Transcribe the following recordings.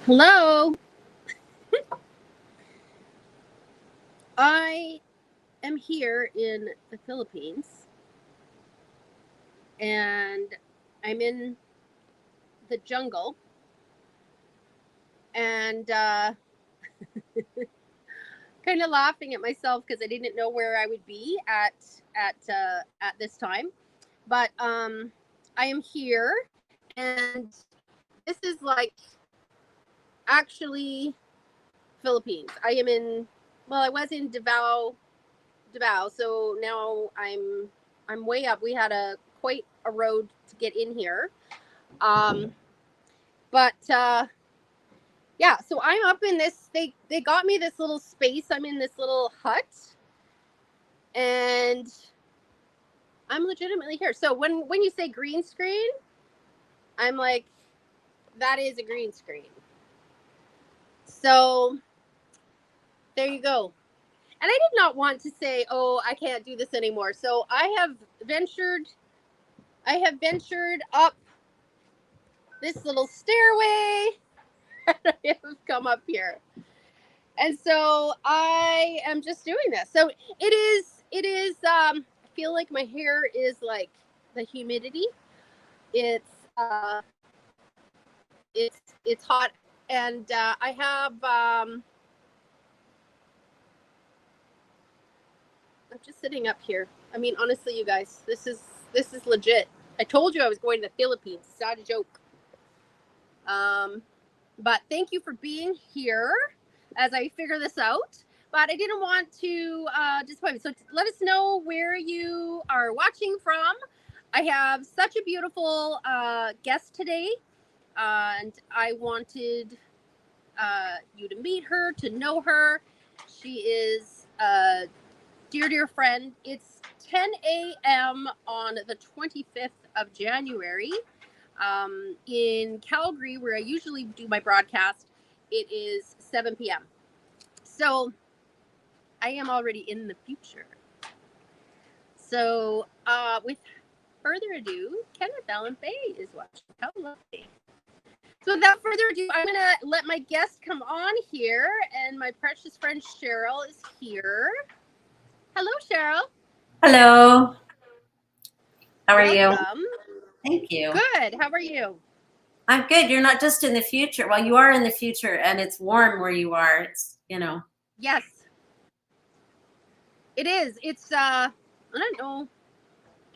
Hello. I am here in the Philippines and I'm in the jungle and kind of laughing at myself because I didn't know where I would be at this time. But I am here and this is like actually Philippines. I am in I was in Davao, so now I'm way up. We had a quite a road to get in here. Um, but yeah, so I'm up in this. They got me this little space. I'm in this little hut, and I'm legitimately here. So when you say green screen, I'm like, that is a green screen. So there you go. And I did not want to say, oh, I can't do this anymore. So ventured. I have ventured up this little stairway. I have come up here. And so I am just doing this. So I feel like my hair is like the humidity. It's uh it's hot and I have I'm just sitting up here. I mean, honestly, you guys, this is legit. I told you I was going to the Philippines. It's not a joke. Um but thank you for being here as I figure this out. But I didn't want to disappoint you. So let us know where you are watching from. I have such a beautiful guest today, and I wanted you to meet her, to know her. She is a dear, dear friend. It's 10 a.m. on the 25th of January. In Calgary, where I usually do my broadcast, it is 7 p.m. So I am already in the future. So with further ado, Kenneth Allen Bay is watching. How lovely. So without further ado, I'm going to let my guest come on here, and my precious friend Cheryl is here. Hello, Cheryl. Hello. How are you? Welcome. Thank you. Good. How are you? I'm good. You're not just in the future. Well, you are in the future and it's warm where you are. It's. Yes, it is. It's I don't know.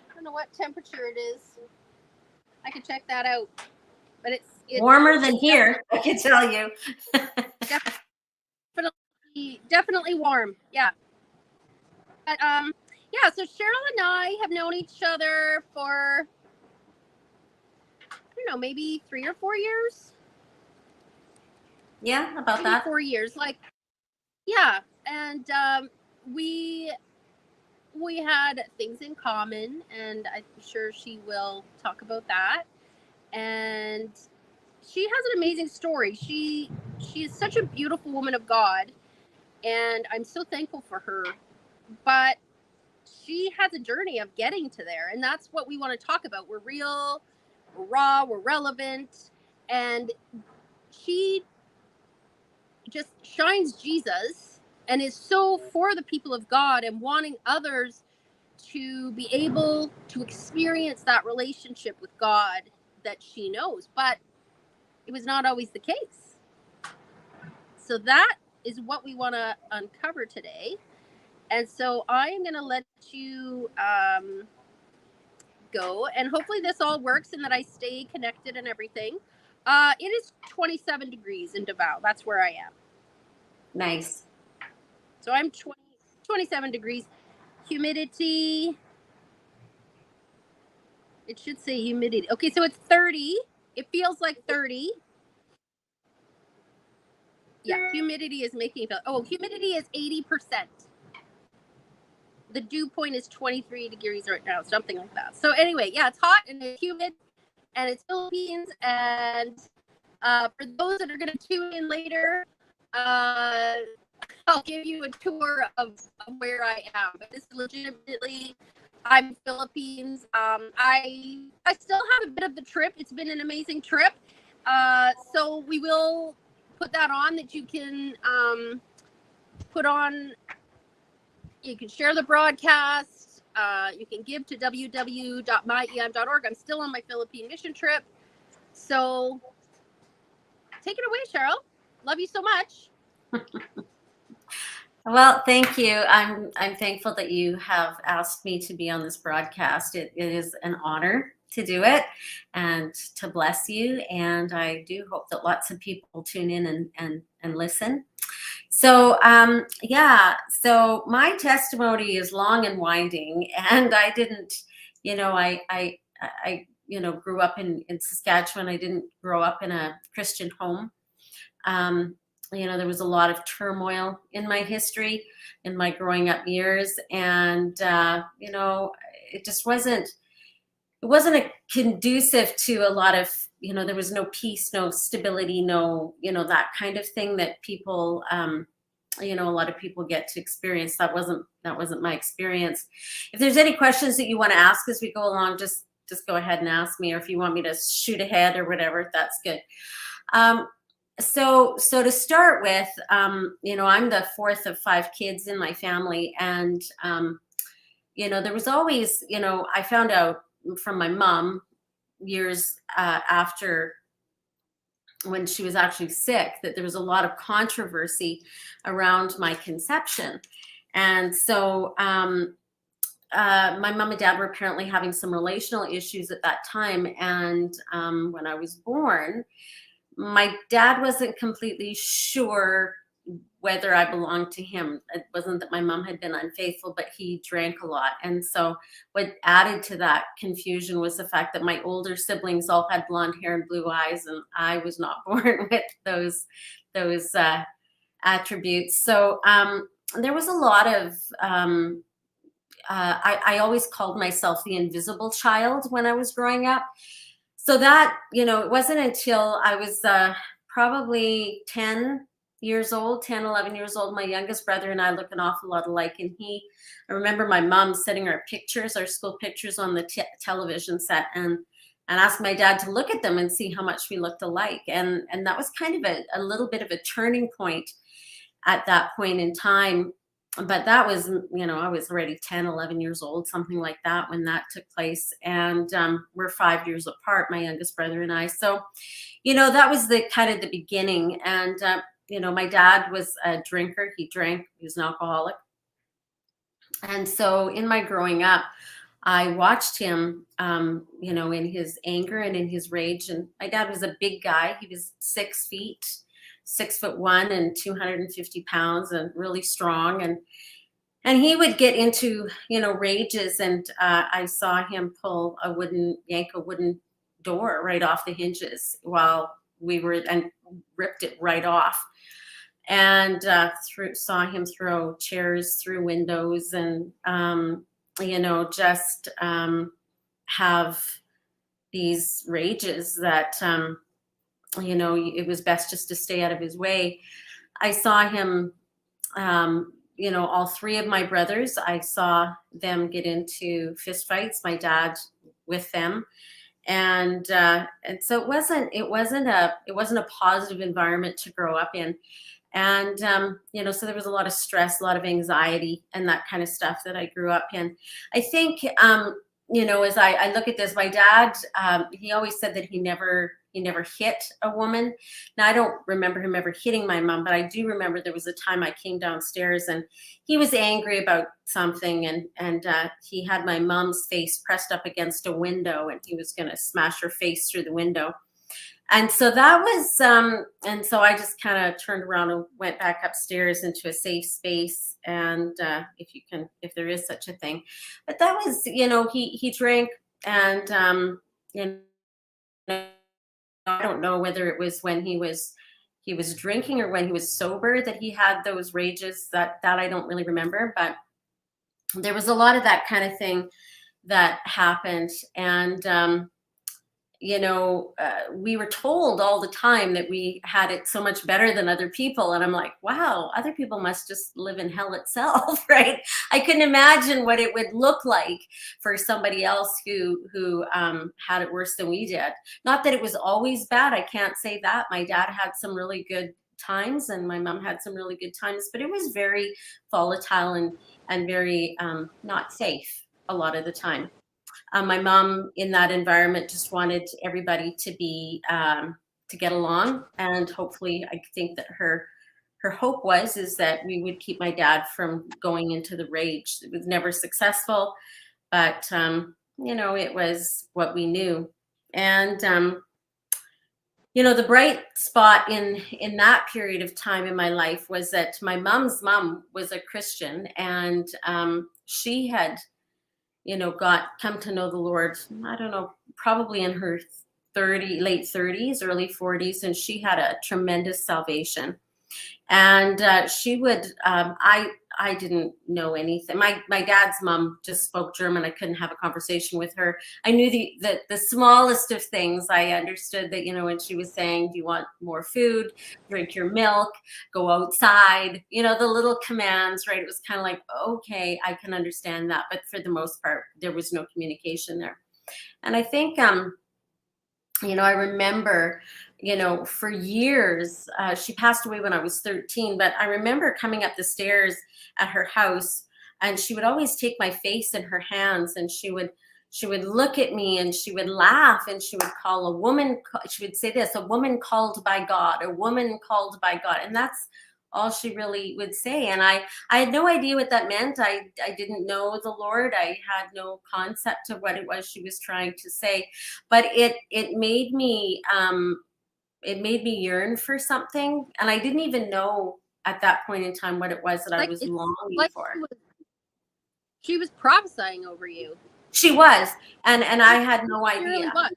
I don't know what temperature it is. I can check that out. But Warmer than it's here, I can tell you. definitely warm. Yeah. But yeah, so Cheryl and I have known each other for I don't know, maybe 3 or 4 years. Yeah, about Maybe that. 4 years. Like yeah. And we had things in common, and I'm sure she will talk about that. And she has an amazing story. She is such a beautiful woman of God, and I'm so thankful for her. But she has a journey of getting to there, and that's what we want to talk about. We're real, we're raw, we're relevant, and she just shines Jesus and is so for the people of God and wanting others to be able to experience that relationship with God that she knows. But it was not always the case. So that is what we want to uncover today. And so I am going to let you go, and hopefully this all works and that I stay connected and everything. It is 27 degrees in Davao. That's where I am. Nice. So I'm 27 degrees. Humidity, it should say humidity. Okay, so it's 30. It feels like 30. Yeah, humidity is making it feel. Oh, humidity is 80%. The dew point is 23 degrees right now, something like that. So anyway, yeah, it's hot and it's humid, and it's Philippines. And for those that are going to tune in later, uh, I'll give you a tour of where I am. But this is legitimately, I'm Philippines. I still have a bit of the trip. It's been an amazing trip. So we will. put that on that you can put on. You can share the broadcast. You can give to www.myem.org. I'm still on my Philippine mission trip. So take it away, Cheryl. Love you so much. Well, thank you. I'm thankful that you have asked me to be on this broadcast. It is an honor to do it and to bless you. And I do hope that lots of people tune in and listen. So yeah, so my testimony is long and winding, and I didn't, I grew up in Saskatchewan. I didn't grow up in a Christian home. There was a lot of turmoil in my history, in my growing up years, and it just wasn't a conducive to a lot of, there was no peace, no stability, no, that kind of thing that people, a lot of people get to experience. That wasn't my experience. If there's any questions that you want to ask as we go along, just go ahead and ask me, or if you want me to shoot ahead or whatever, that's good. So to start with, I'm the fourth of 5 kids in my family, and there was always, I found out from my mom years after, when she was actually sick, that there was a lot of controversy around my conception. And so my mom and dad were apparently having some relational issues at that time. And when I was born, my dad wasn't completely sure whether I belonged to him. It wasn't that my mom had been unfaithful, but he drank a lot. And so what added to that confusion was the fact that my older siblings all had blonde hair and blue eyes, and I was not born with those attributes. So there was a lot of, I always called myself the invisible child when I was growing up. So that, it wasn't until I was probably 10, 11 years old, my youngest brother and I look an awful lot alike. And I remember my mom setting our school pictures on the television set, and asked my dad to look at them and see how much we looked alike. And that was kind of a little bit of a turning point at that point in time. But that was, I was already 10, 11 years old, something like that, when that took place. And we're 5 years apart, my youngest brother and I. So, that was the kind of the beginning. And, my dad was a drinker. He drank, he was an alcoholic. And so in my growing up, I watched him, in his anger and in his rage. And my dad was a big guy. He was 6 feet, 6'1" and 250 pounds, and really strong. And he would get into, rages. And I saw him yank a wooden door right off the hinges while and ripped it right off. And saw him throw chairs through windows, and just have these rages that it was best just to stay out of his way. I saw him, all 3 of my brothers, I saw them get into fistfights, my dad with them. And so it wasn't a positive environment to grow up in. And, so there was a lot of stress, a lot of anxiety, and that kind of stuff that I grew up in. I think, as I look at this, my dad, he always said that he never hit a woman. Now, I don't remember him ever hitting my mom, but I do remember there was a time I came downstairs and he was angry about something, and he had my mom's face pressed up against a window, and he was going to smash her face through the window. And so that was, and so I just kind of turned around and went back upstairs into a safe space. And if there is such a thing, but that was, he drank, and, I don't know whether it was when he was drinking or when he was sober that he had those rages. That I don't really remember, but there was a lot of that kind of thing that happened. And, we were told all the time that we had it so much better than other people. And I'm like, wow, other people must just live in hell itself, right? I couldn't imagine what it would look like for somebody else who had it worse than we did. Not that it was always bad. I can't say that. My dad had some really good times, and my mom had some really good times, but it was very volatile and very not safe a lot of the time. My mom in that environment just wanted everybody to be to get along, and hopefully, I think that her hope was is that we would keep my dad from going into the rage. It was never successful, but you know, it was what we knew. And you know, the bright spot in that period of time in my life was that my mom's mom was a Christian, and she had, you know, come to know the Lord, I don't know, probably in her late 30s, early 40s, and she had a tremendous salvation. And she would, I didn't know anything. My dad's mom just spoke German. I couldn't have a conversation with her. I knew the smallest of things. I understood that, you know, when she was saying, do you want more food, drink your milk, go outside, you know, the little commands, right? It was kind of like, okay, I can understand that. But for the most part, there was no communication there. And I think, you know, I remember, you know, for years, she passed away when I was 13, but I remember coming up the stairs at her house, and she would always take my face in her hands, and she would look at me and she would laugh, and she would call a woman, she would say this, a woman called by God, a woman called by God. And that's all she really would say. And I had no idea what that meant. I didn't know the Lord. I had no concept of what it was she was trying to say, but it made me yearn for something. And I didn't even know at that point in time what it was that I was longing like for. She was prophesying over you. She was, and I had no idea. She really was.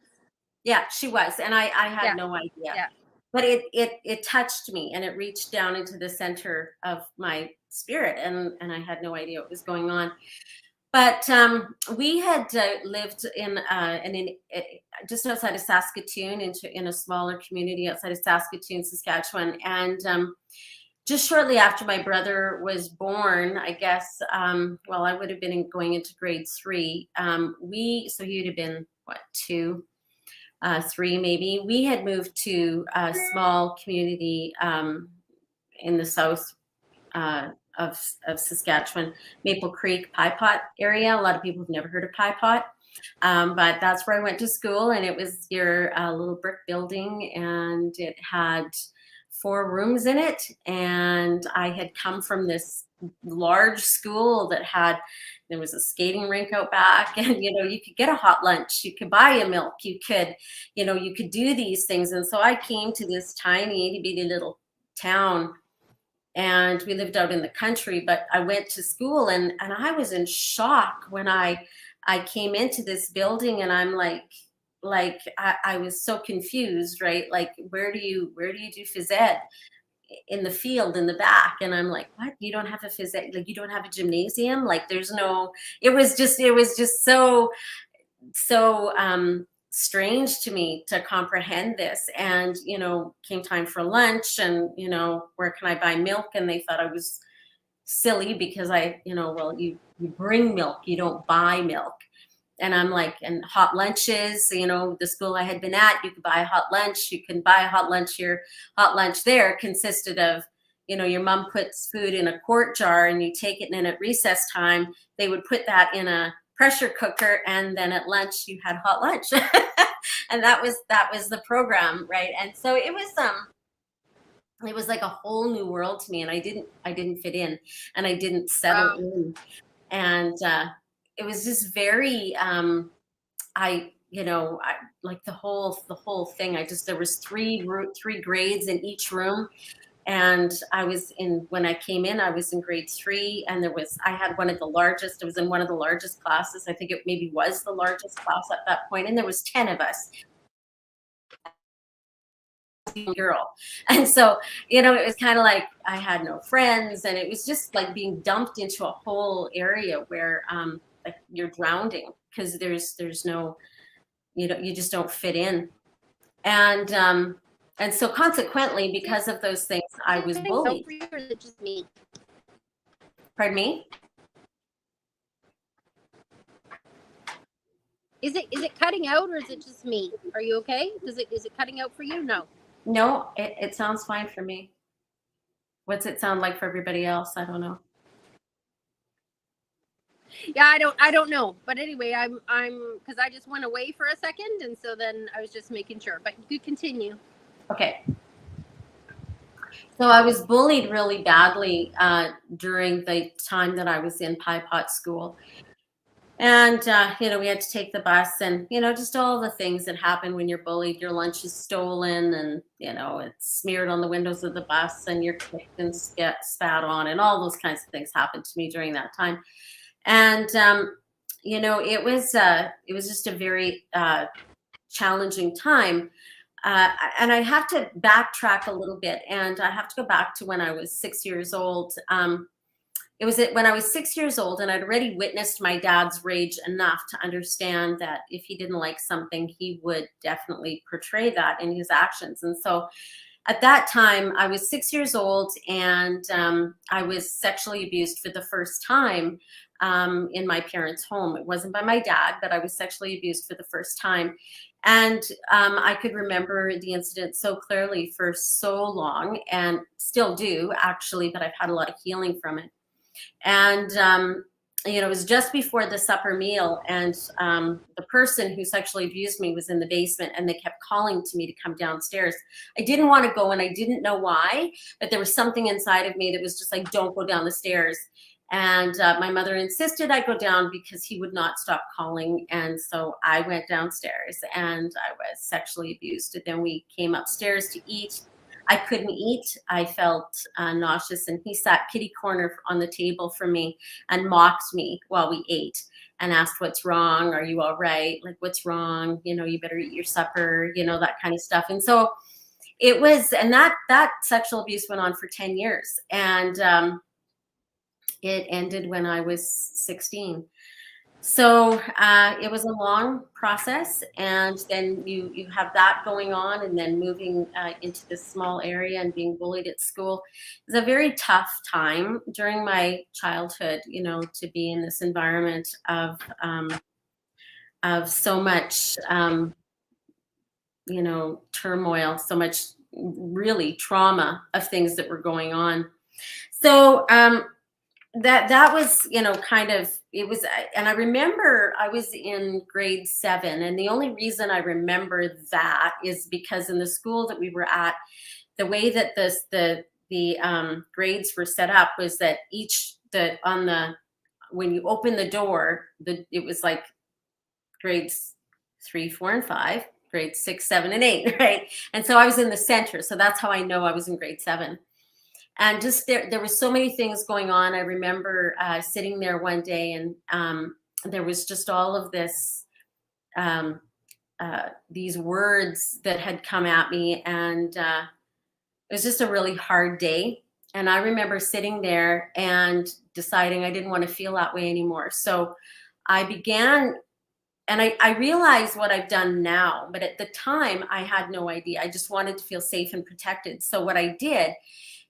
Yeah, she was, and I had no idea. Yeah. But it touched me, and it reached down into the center of my spirit, and I had no idea what was going on. But we had lived in just outside of Saskatoon, in a smaller community outside of Saskatoon, Saskatchewan, and just shortly after my brother was born, I guess, well, I would have been going into grade 3. So he would have been, what, 2, 3 maybe. We had moved to a small community in the south of Saskatchewan, Maple Creek, Pie Pot area. A lot of people have never heard of Pie Pot. But that's where I went to school, and it was your little brick building, and it had 4 rooms in it. And I had come from this large school that there was a skating rink out back, and, you know, you could get a hot lunch, you could buy a milk, you could, you know, you could do these things. And so I came to this tiny itty bitty little town, and we lived out in the country, but I went to school, and I was in shock when I came into this building, and I'm like I was so confused, right? Like, where do you do phys ed? In the field in the back. And I'm like, what? You don't have a phys ed, like, you don't have a gymnasium? Like, there's no, it was just so strange to me to comprehend this. And, you know, came time for lunch, and, you know, where can I buy milk? And they thought I was silly because well, you bring milk, you don't buy milk. And I'm like, and hot lunches, you know, the school I had been at, you could buy a hot lunch, you can buy a hot lunch here. Hot lunch there consisted of, you know, your mom puts food in a quart jar, and you take it, and then at recess time, they would put that in a pressure cooker, and then at lunch you had hot lunch. And that was the program, right? And so it was like a whole new world to me, and I didn't fit in, and I didn't settle in. And it was just very I like the whole thing. There was three grades in each room, and when I came in, I was in grade 3, and I had one of the largest. I was in one of the largest classes. I think it maybe was the largest class at that point, and there was 10 of us. Girl. And so, you know, it was kind of like I had no friends, and it was just like being dumped into a whole area where like you're drowning, because there's no, you just don't fit in. And so consequently, because of those things, I was bullied. Or is it just me? Pardon me? Is it cutting out, or is it just me? Are you okay? Is it cutting out for you? No. No, it sounds fine for me. What's it sound like for everybody else? I don't know. Yeah, I don't know. But anyway, I'm because I just went away for a second, and so then I was just making sure. But you could continue. Okay. So I was bullied really badly during the time that I was in Pie Pot school. And, we had to take the bus and, just all the things that happen when you're bullied. Your lunch is stolen and, it's smeared on the windows of the bus and you're kicked and spat on and all those kinds of things happened to me during that time. And, it was just a very challenging time. And I have to backtrack a little bit and I have to go back to when I was 6 years old. It was when I was 6 years old, and I'd already witnessed my dad's rage enough to understand that if he didn't like something, he would definitely portray that in his actions. And so at that time, I was 6 years old, and I was sexually abused for the first time in my parents' home. It wasn't by my dad, but I was sexually abused for the first time. And I could remember the incident so clearly for so long, and still do actually, but I've had a lot of healing from it. And it was just before the supper meal, and the person who sexually abused me was in the basement, and they kept calling to me to come downstairs. I didn't want to go, and I didn't know why, but there was something inside of me that was just like, don't go down the stairs. And my mother insisted I go down because he would not stop calling. And so I went downstairs and I was sexually abused. And then we came upstairs to eat. I couldn't eat. I felt nauseous, and he sat kitty corner on the table for me and mocked me while we ate and asked, "What's wrong? Are you all right? Like, what's wrong? You better eat your supper, that kind of stuff." And so it was, and that sexual abuse went on for 10 years. And it ended when I was 16. So it was a long process, and then you have that going on, and then moving into this small area and being bullied at school is a very tough time during my childhood. To be in this environment of so much turmoil, so much really trauma of things that were going on. So that was kind of, it was. And I remember I was in grade 7, and the only reason I remember that is because in the school that we were at, the way that the grades were set up was that when you open the door, it was like grades 3, 4, and 5, grades 6, 7, and 8, right? And so I was in the center, so that's how I know I was in grade 7. And just there were so many things going on. I remember sitting there one day, and there was just all of this, these words that had come at me, and it was just a really hard day. And I remember sitting there and deciding I didn't want to feel that way anymore. So I began, and I realized what I've done now, but at the time I had no idea. I just wanted to feel safe and protected. So what I did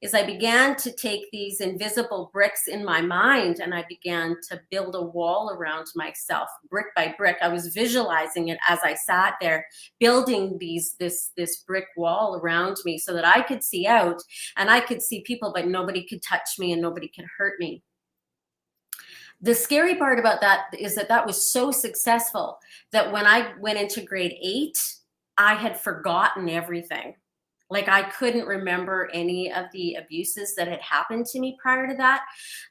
is I began to take these invisible bricks in my mind, and I began to build a wall around myself, brick by brick. I was visualizing it as I sat there, building this brick wall around me so that I could see out and I could see people, but nobody could touch me and nobody could hurt me. The scary part about that is that was so successful that when I went into grade 8, I had forgotten everything. Like, I couldn't remember any of the abuses that had happened to me prior to that,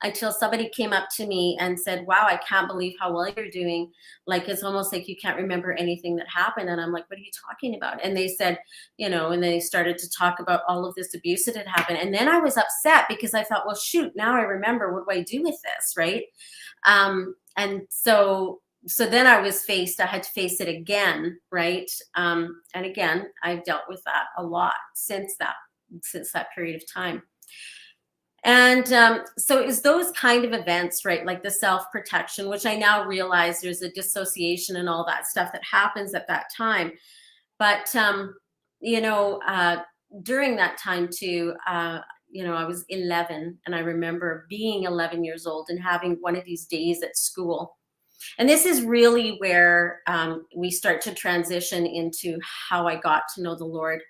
until somebody came up to me and said, "Wow, I can't believe how well you're doing. Like, it's almost like you can't remember anything that happened." And I'm like, "What are you talking about?" And they said, and they started to talk about all of this abuse that had happened. And then I was upset because I thought, well, shoot, now I remember. What do I do with this, right? And so then I had to face it again, right? And again, I've dealt with that a lot since that period of time. And so it was those kind of events, right? Like the self-protection, which I now realize there's a dissociation and all that stuff that happens at that time. But, during that time too, I was 11, and I remember being 11 years old and having one of these days at school. And this is really where we start to transition into how I got to know the Lord.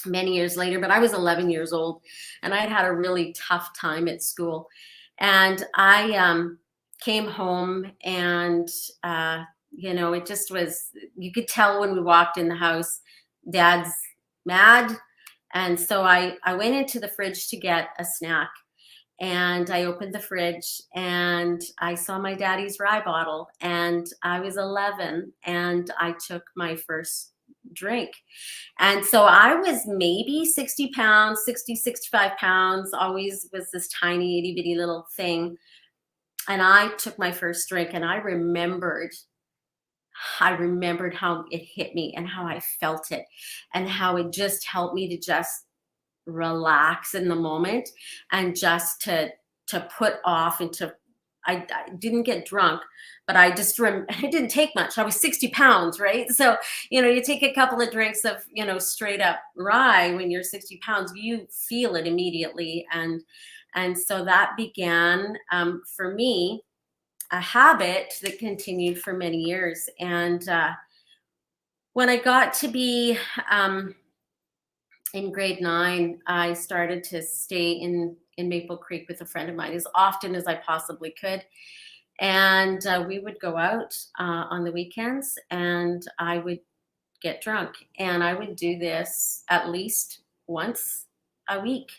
many years later, but I was 11 years old and I'd had a really tough time at school. And I came home and, you know, it just was, you could tell when we walked in the house, Dad's mad. And so I went into the fridge to get a snack. And I opened the fridge and I saw my daddy's rye bottle, and I was 11 and I took my first drink. And so I was maybe 60 pounds, 60, 65 pounds, always was this tiny itty bitty little thing. And I took my first drink and I remembered how it hit me and how I felt it and how it just helped me to just relax in the moment and just to put off and to I didn't get drunk, but I just it didn't take much. I was 60 pounds, right? So, you know, you take a couple of drinks of, you know, straight up rye when you're 60 pounds, you feel it immediately. And so that began for me a habit that continued for many years. And when I got to be in grade 9, I started to stay in Maple Creek with a friend of mine as often as I possibly could. And we would go out on the weekends and I would get drunk. And I would do this at least once a week.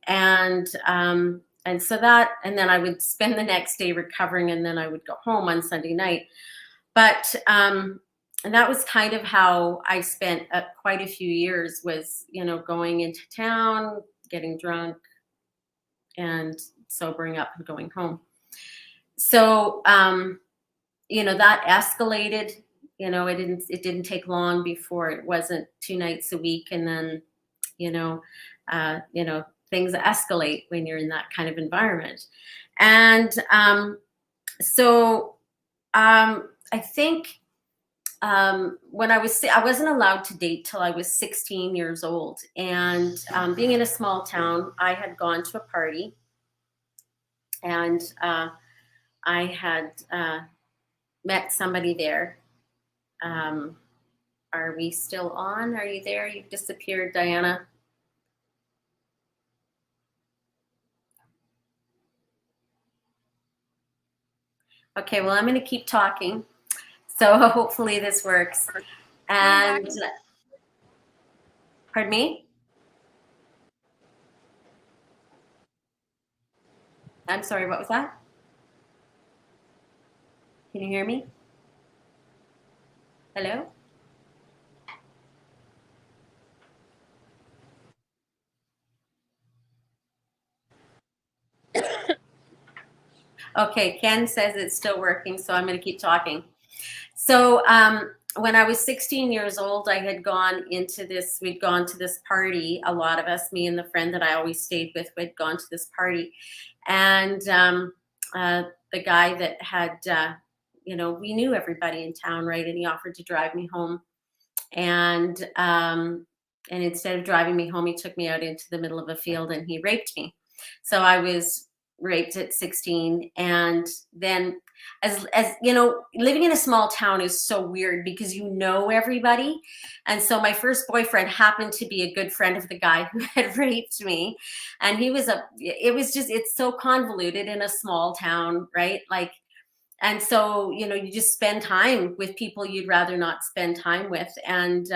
And so that, and then I would spend the next day recovering, and then I would go home on Sunday night. But and that was kind of how I spent quite a few years, was, you know, going into town, getting drunk, and sobering up and going home. So, you know, that escalated. You know, it didn't take long before it wasn't 2 nights a week, and then, you know, things escalate when you're in that kind of environment. And so I think when I wasn't allowed to date till I was 16 years old. And being in a small town, I had gone to a party, and I had met somebody there. Are we still on? Are you there? You've disappeared, Diana. Okay, well, I'm going to keep talking. So hopefully this works. And pardon me? I'm sorry, what was that? Can you hear me? Hello? Okay, Ken says it's still working, so I'm going to keep talking. So when I was 16 years old, I had we'd gone to this party, a lot of us, me and the friend that I always stayed with, we'd gone to this party. And the guy that had, you know, we knew everybody in town, right? And he offered to drive me home. And instead of driving me home, he took me out into the middle of a field and he raped me. So I was raped at 16. And then, as you know, living in a small town is so weird because you know everybody. And so my first boyfriend happened to be a good friend of the guy who had raped me. And it's so convoluted in a small town, right? Like, and so, you know, you just spend time with people you'd rather not spend time with. And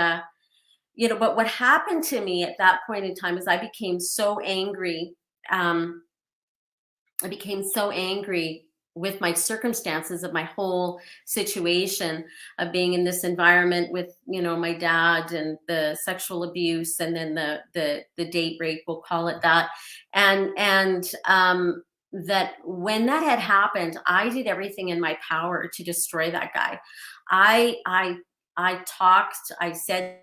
you know, but what happened to me at that point in time is I became so angry. I became so angry with my circumstances of my whole situation of being in this environment with, you know, my dad and the sexual abuse, and then the date rape, we'll call it that. And that when that had happened, I did everything in my power to destroy that guy. I talked, I said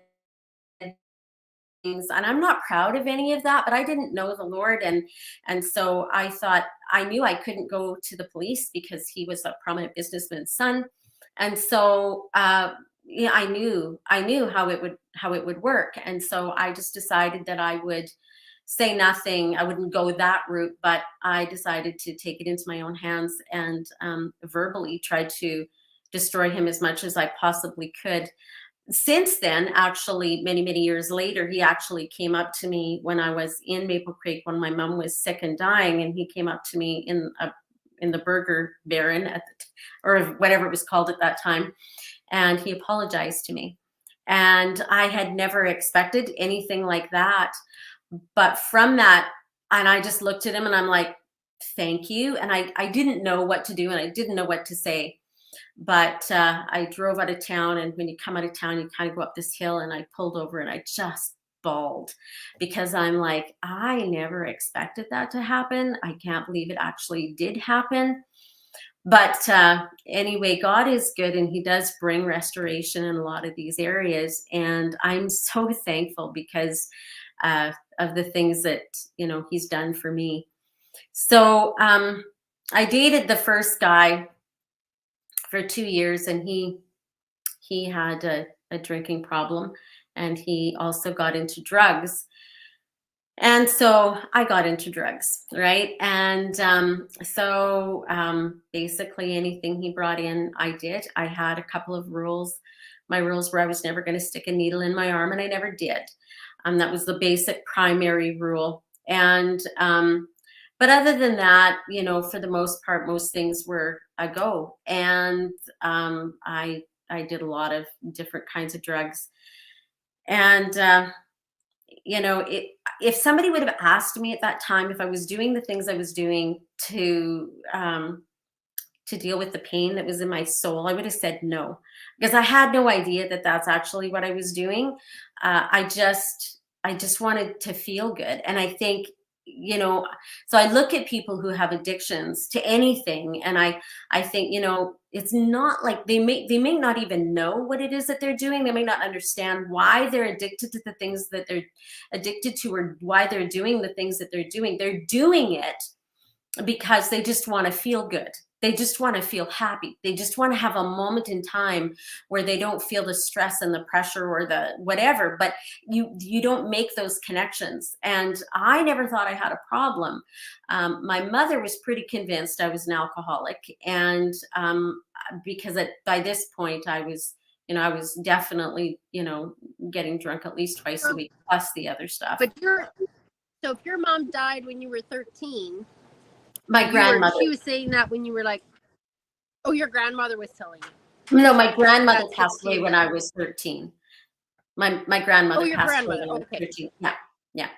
things, and I'm not proud of any of that, but I didn't know the Lord. And so I thought, I knew I couldn't go to the police because he was a prominent businessman's son. And so yeah, I knew how it would work. And so I just decided that I would say nothing. I wouldn't go that route, but I decided to take it into my own hands and verbally try to destroy him as much as I possibly could. since then, actually, many years later, he actually came up to me when I was in Maple Creek when my mom was sick and dying, and he came up to me in the Burger Baron or whatever it was called at that time, and he apologized to me. And I had never expected anything like that. But from that, and I just looked at him and I'm like, thank you. And I didn't know what to do and I didn't know what to say. But I drove out of town, and when you come out of town, you kind of go up this hill, and I pulled over and I just bawled because I'm like, I never expected that to happen. I can't believe it actually did happen. But anyway, God is good, and he does bring restoration in a lot of these areas. And I'm so thankful because of the things that, he's done for me. So I dated the first guy for 2 years, and he had a drinking problem, and he also got into drugs. And so I got into drugs, right? And basically anything he brought in, I did. I had a couple of rules. My rules were I was never going to stick a needle in my arm, and I never did. That was the basic primary rule. And but other than that, for the most part, most things were a go. And I did a lot of different kinds of drugs. And if somebody would have asked me at that time if I was doing the things I was doing to deal with the pain that was in my soul, I would have said no, because I had no idea that that's actually what I was doing. I just wanted to feel good. And I think, so I look at people who have addictions to anything, and I think, it's not like they may not even know what it is that they're doing. They may not understand why they're addicted to the things that they're addicted to, or why they're doing the things that they're doing. They're doing it because they just want to feel good. They just want to feel happy. They just want to have a moment in time where they don't feel the stress and the pressure or the whatever, but you don't make those connections. And I never thought I had a problem. My mother was pretty convinced I was an alcoholic. And because by this point I was definitely, getting drunk at least twice a week, plus the other stuff. But so if your mom died when you were 13, my grandmother. She was saying that when you were like, oh, your grandmother was telling you. No, my grandmother passed away when I was 13. My grandmother. Oh, your passed grandmother. away when Okay. I was 13. Yeah.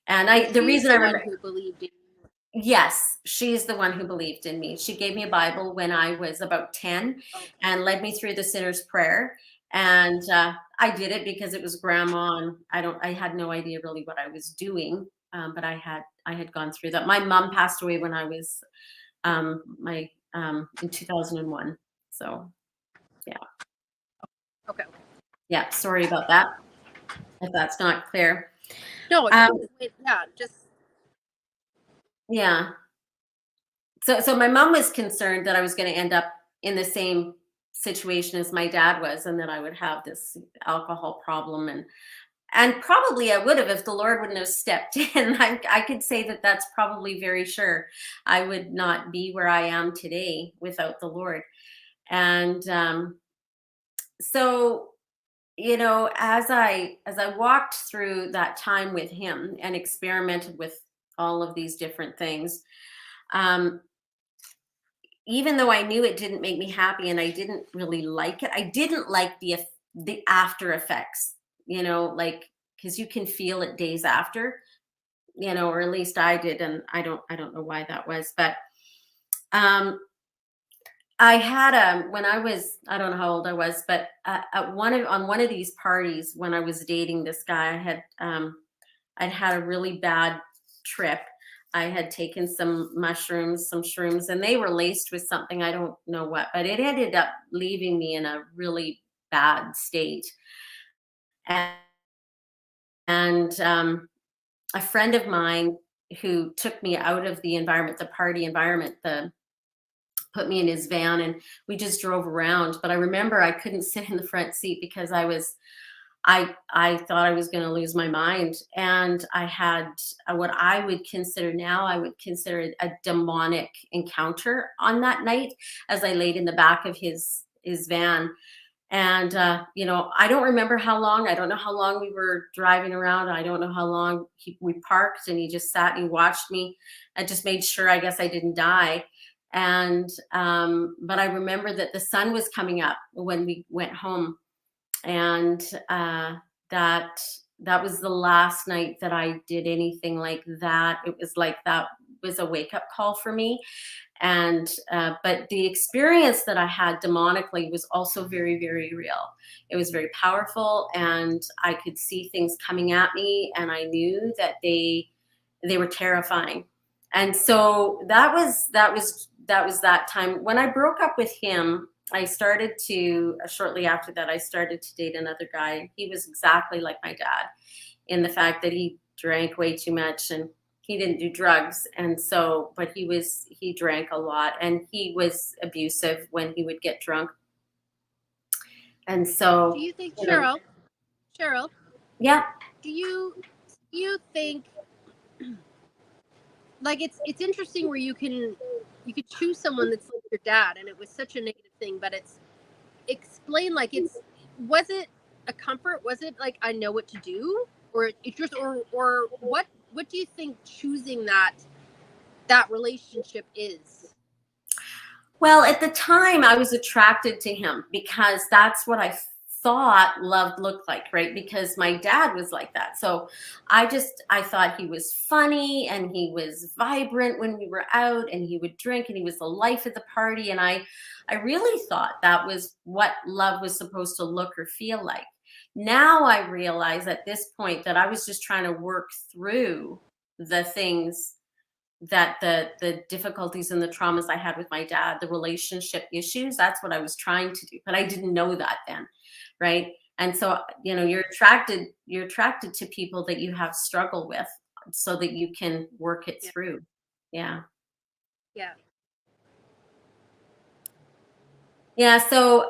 And the reason I remember, who believed in you. Yes, she's the one who believed in me. She gave me a Bible when I was about 10 and led me through the sinner's prayer. And I did it because it was grandma, and I had no idea really what I was doing. But I had gone through that. My mom passed away when I was in 2001. So yeah. Okay. Yeah, sorry about that, if that's not clear. No, yeah. So my mom was concerned that I was going to end up in the same situation as my dad was, and that I would have this alcohol problem, and probably I would have if the Lord wouldn't have stepped in. I could say that that's probably very sure. I would not be where I am today without the Lord. And so, as I walked through that time with him and experimented with all of these different things, even though I knew it didn't make me happy and I didn't really like it, I didn't like the after effects, because you can feel it days after, or at least I did. And I don't know why that was, but I had when I don't know how old I was, but on one of these parties when I was dating this guy, I'd had a really bad trip. I had taken some mushrooms, some shrooms, and they were laced with something, I don't know what, but it ended up leaving me in a really bad state. And a friend of mine who took me out of the environment, the party environment, put me in his van, and we just drove around. But I remember I couldn't sit in the front seat because I thought I was going to lose my mind. And I had what I would consider a demonic encounter on that night as I laid in the back of his van. And, you know, I don't remember how long. I don't know how long we were driving around. I don't know how long we parked, and he just sat and he watched me and just made sure, I guess, I didn't die. And, but I remember that the sun was coming up when we went home. And, that that was the last night that I did anything like that. It was like that was a wake up call for me. And but the experience that I had demonically was also very, very real. It was very powerful, and I could see things coming at me, and I knew that they were terrifying. And so that was that time when I broke up with him. I started to shortly after that, I started to date another guy. He was exactly like my dad in the fact that he drank way too much, and he didn't do drugs. And so, but he drank a lot, and he was abusive when he would get drunk. And Do so, you think, you know, Cheryl, yeah. do you think, like, it's interesting where you could choose someone that's like your dad, and it was such a negative thing, but it's explain, like, it's, was it a comfort? Was it like, I know what to do, or it just, or what do you think choosing that relationship is? Well, at the time, I was attracted to him because that's what I thought love looked like, right? Because my dad was like that. So I thought he was funny and he was vibrant when we were out, and he would drink and he was the life of the party. And I really thought that was what love was supposed to look or feel like. Now I realize at this point that I was just trying to work through the things, that the difficulties and the traumas I had with my dad, the relationship issues, that's what I was trying to do. But I didn't know that then, right? And so, you know, you're attracted to people that you have struggle with so that you can work it Yeah, through. Yeah. yeah. Yeah. So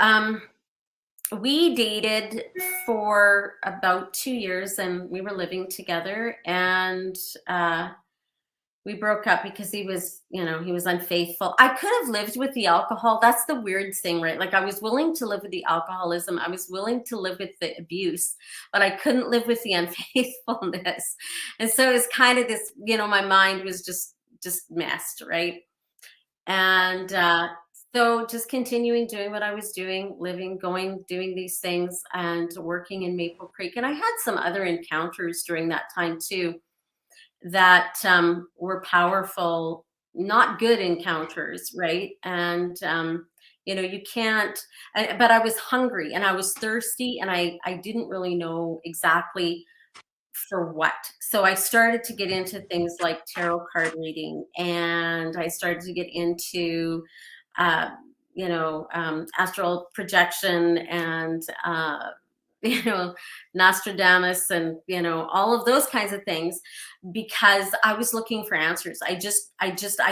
we dated for about 2 years, and we were living together. And we broke up because he was, you know, he was unfaithful. I could have lived with the alcohol. That's the weird thing, right? Like, I was willing to live with the alcoholism. I was willing to live with the abuse, but I couldn't live with the unfaithfulness. And so it was kind of this, you know, my mind was just messed, right? And so just continuing doing what I was doing, living, going, doing these things, and working in Maple Creek. And I had some other encounters during that time too that were powerful, not good encounters, right? And you know, you can't. But I was hungry and I was thirsty, and I didn't really know exactly for what. So I started to get into things like tarot card reading, and I started to get into, uh, astral projection, and you know, Nostradamus, and you know, all of those kinds of things, because I was looking for answers. I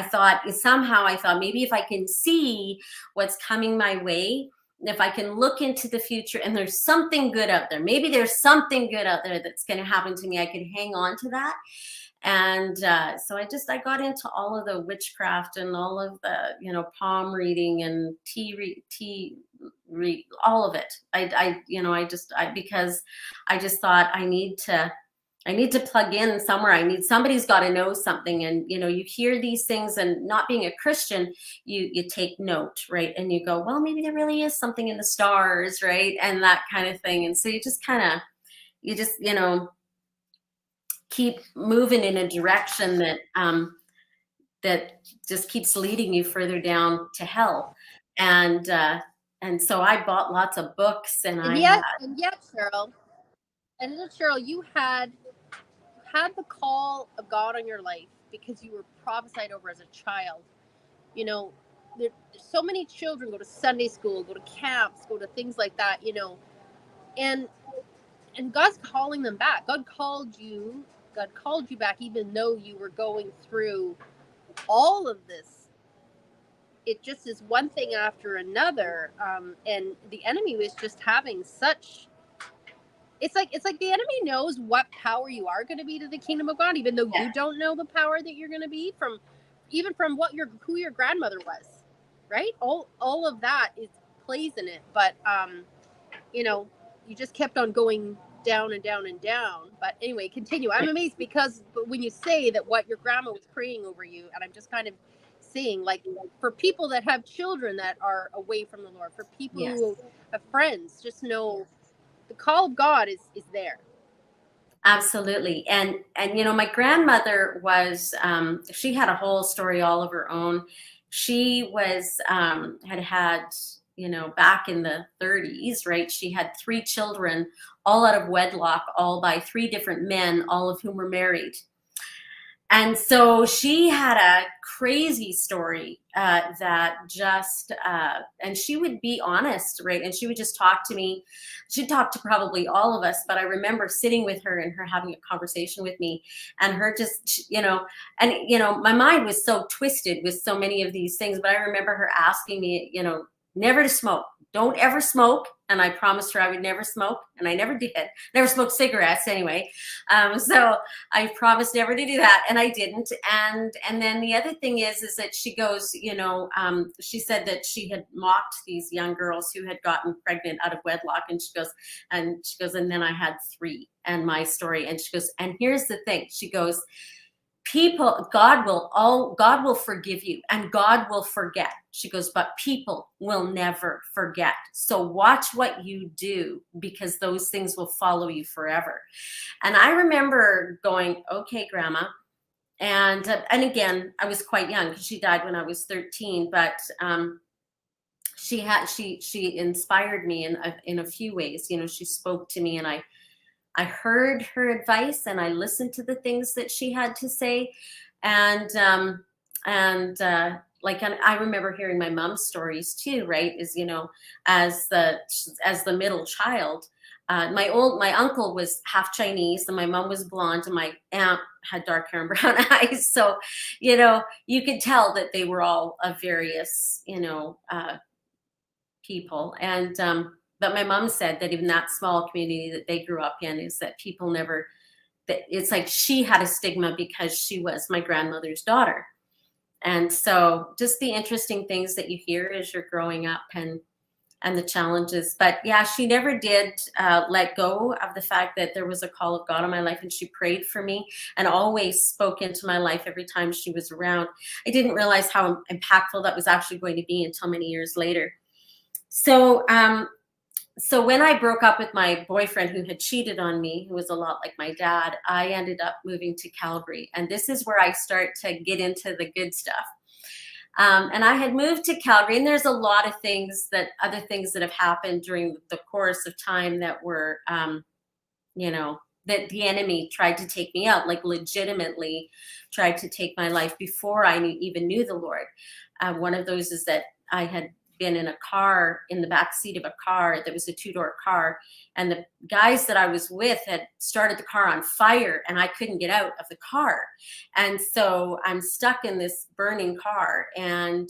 thought somehow, I thought maybe if I can see what's coming my way, if I can look into the future and there's something good out there, maybe there's something good out there that's going to happen to me, I could hang on to that. And so I got into all of the witchcraft and all of the, you know, palm reading and all of it. Because I just thought I need to plug in somewhere. Somebody's got to know something. And, you know, you hear these things, and not being a Christian, you take note, right? And you go, well, maybe there really is something in the stars, right? And that kind of thing. And so you know, keep moving in a direction that just keeps leading you further down to hell. And, so I bought lots of books, and And I had, yet, Cheryl, you had the call of God on your life because you were prophesied over as a child. You know, there's so many children go to Sunday school, go to camps, go to things like that, you know, and God's calling them back. God called you back, even though you were going through all of this. It just is one thing after another, and the enemy was just having such. It's like the enemy knows what power you are going to be to the kingdom of God, even though yeah, you don't know the power that you're going to be from, even from who your grandmother was, right? All of that is plays in it, but you know, you just kept on going down and down and down. But anyway, continue. I'm amazed because when you say that what your grandma was praying over you, and I'm just kind of saying, like, for people that have children that are away from the Lord, for people Yes. who have friends, just know the call of God is there. Absolutely. And you know, my grandmother was she had a whole story all of her own. She was had you know, back in the 30s, right? She had 3 children, all out of wedlock, all by 3 different men, all of whom were married. And so she had a crazy story that just, and she would be honest, right? And she would just talk to me. She'd talk to probably all of us, but I remember sitting with her and her having a conversation with me and her just, you know, and, you know, my mind was so twisted with so many of these things, but I remember her asking me, you know, never to smoke. Don't ever smoke. And I promised her I would never smoke. And I never did. Never smoked cigarettes anyway. So I promised never to do that, and I didn't. And then the other thing is that she goes, you know, she said that she had mocked these young girls who had gotten pregnant out of wedlock, and she goes, and then I had 3, and my story, and she goes, and here's the thing, she goes, God will forgive you and God will forget. She goes, but people will never forget. So watch what you do, because those things will follow you forever. And I remember going, okay, Grandma. And again, I was quite young because she died when I was 13, but she inspired me in a few ways. You know, she spoke to me, and I heard her advice and I listened to the things that she had to say. And like, and I remember hearing my mom's stories too, right? Is, you know, as the middle child, my uncle was half Chinese and my mom was blonde and my aunt had dark hair and brown eyes. So, you know, you could tell that they were all of various, you know, people. And but my mom said that even that small community that they grew up in is that people never, that it's like she had a stigma because she was my grandmother's daughter. And so just the interesting things that you hear as you're growing up, and the challenges. But yeah, she never did let go of the fact that there was a call of God on my life, and she prayed for me and always spoke into my life every time she was around. I didn't realize how impactful that was actually going to be until many years later. So so when I broke up with my boyfriend who had cheated on me, who was a lot like my dad, I ended up moving to Calgary. And this is where I start to get into the good stuff. And I had moved to Calgary, and there's a lot of other things that have happened during the course of time that were, you know, that the enemy tried to take me out, like legitimately tried to take my life before I even knew the Lord. One of those is that I had been in a car, in the back seat of a car that was a 2-door car, and the guys that I was with had started the car on fire, and I couldn't get out of the car. And so I'm stuck in this burning car, and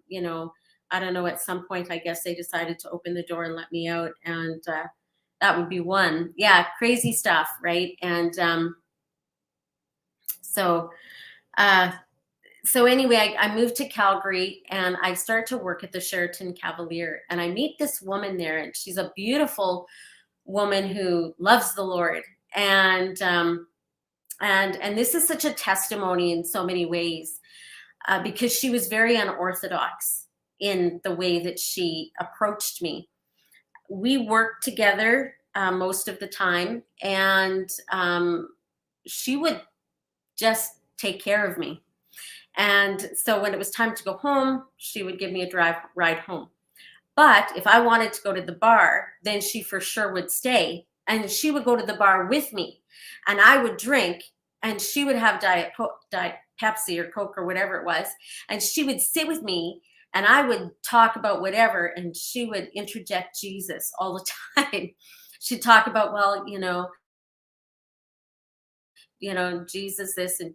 you know, I don't know, at some point I guess they decided to open the door and let me out, and that would be one. Yeah, crazy stuff, right? And so so anyway, I moved to Calgary, and I start to work at the Sheraton Cavalier, and I meet this woman there, and she's a beautiful woman who loves the Lord. And this is such a testimony in so many ways, because she was very unorthodox in the way that she approached me. We worked together most of the time, and she would just take care of me. And so when it was time to go home, she would give me a ride home. But if I wanted to go to the bar, then she for sure would stay, and she would go to the bar with me, and I would drink, and she would have Diet Pepsi or Coke or whatever it was, and she would sit with me, and I would talk about whatever, and she would interject Jesus all the time. She'd talk about, well, Jesus this, and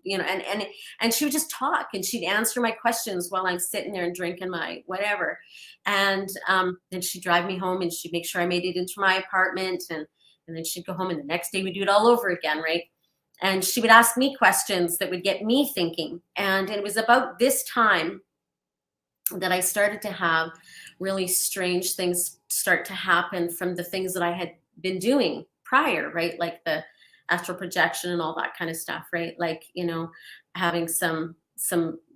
and she would just talk, and she'd answer my questions while I'm sitting there and drinking my whatever. And then she'd drive me home, and she'd make sure I made it into my apartment, and then she'd go home, and the next day we'd do it all over again, right? And she would ask me questions that would get me thinking. And it was about this time that I started to have really strange things start to happen from the things that I had been doing prior, right? Like the astral projection and all that kind of stuff, right? Like, you know, having some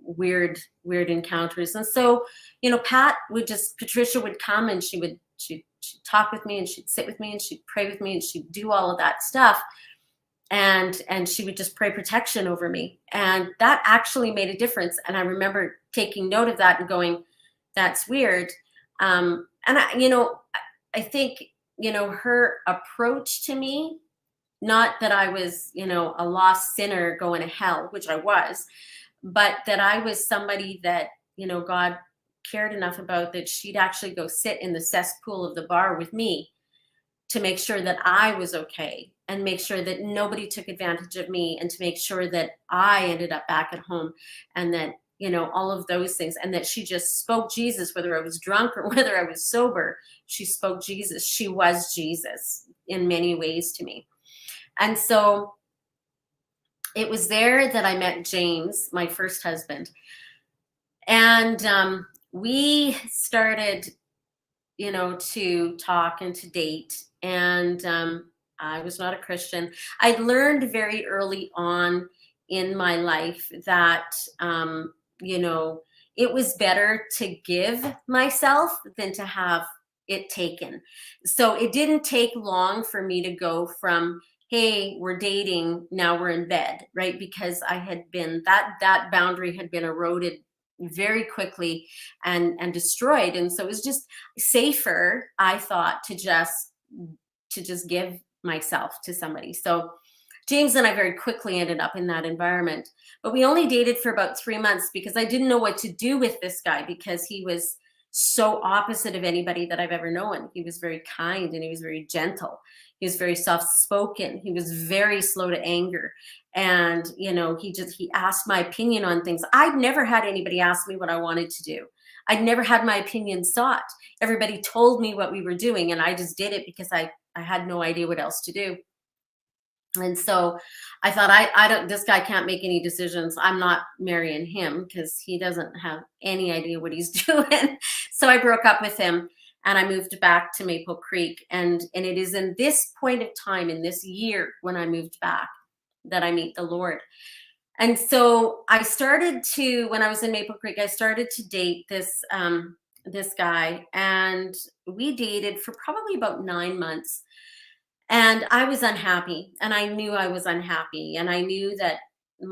weird encounters. And so, you know, Patricia would come and she'd talk with me and she'd sit with me and she'd pray with me and she'd do all of that stuff. And she would just pray protection over me. And that actually made a difference. And I remember taking note of that and going, that's weird. And I think, you know, her approach to me, not that I was, you know, a lost sinner going to hell, which I was, but that I was somebody that, you know, God cared enough about that she'd actually go sit in the cesspool of the bar with me to make sure that I was okay and make sure that nobody took advantage of me and to make sure that I ended up back at home and that, you know, all of those things, and that she just spoke Jesus, whether I was drunk or whether I was sober. She spoke Jesus. She was Jesus in many ways to me. And so it was there that I met James, my first husband. And we started, you know, to talk and to date. And I was not a Christian. I'd learned very early on in my life that, you know, it was better to give myself than to have it taken. So it didn't take long for me to go from, hey, we're dating, now we're in bed, right? Because I had been, that boundary had been eroded very quickly and destroyed. And so it was just safer, I thought, to just give myself to somebody. So James and I very quickly ended up in that environment, but we only dated for about 3 months because I didn't know what to do with this guy, because he was so opposite of anybody that I've ever known. He was very kind and he was very gentle. He was very soft-spoken. He was very slow to anger. And, you know, he asked my opinion on things. I'd never had anybody ask me what I wanted to do. I'd never had my opinion sought. Everybody told me what we were doing and I just did it because I had no idea what else to do. And so I thought, I don't, this guy can't make any decisions. I'm not marrying him because he doesn't have any idea what he's doing. So I broke up with him and I moved back to Maple Creek. And it is in this point of time, in this year when I moved back, that I meet the Lord. And so I started to, when I was in Maple Creek, I started to date this guy, and we dated for probably about 9 months. And I was unhappy, and I knew I was unhappy, and I knew that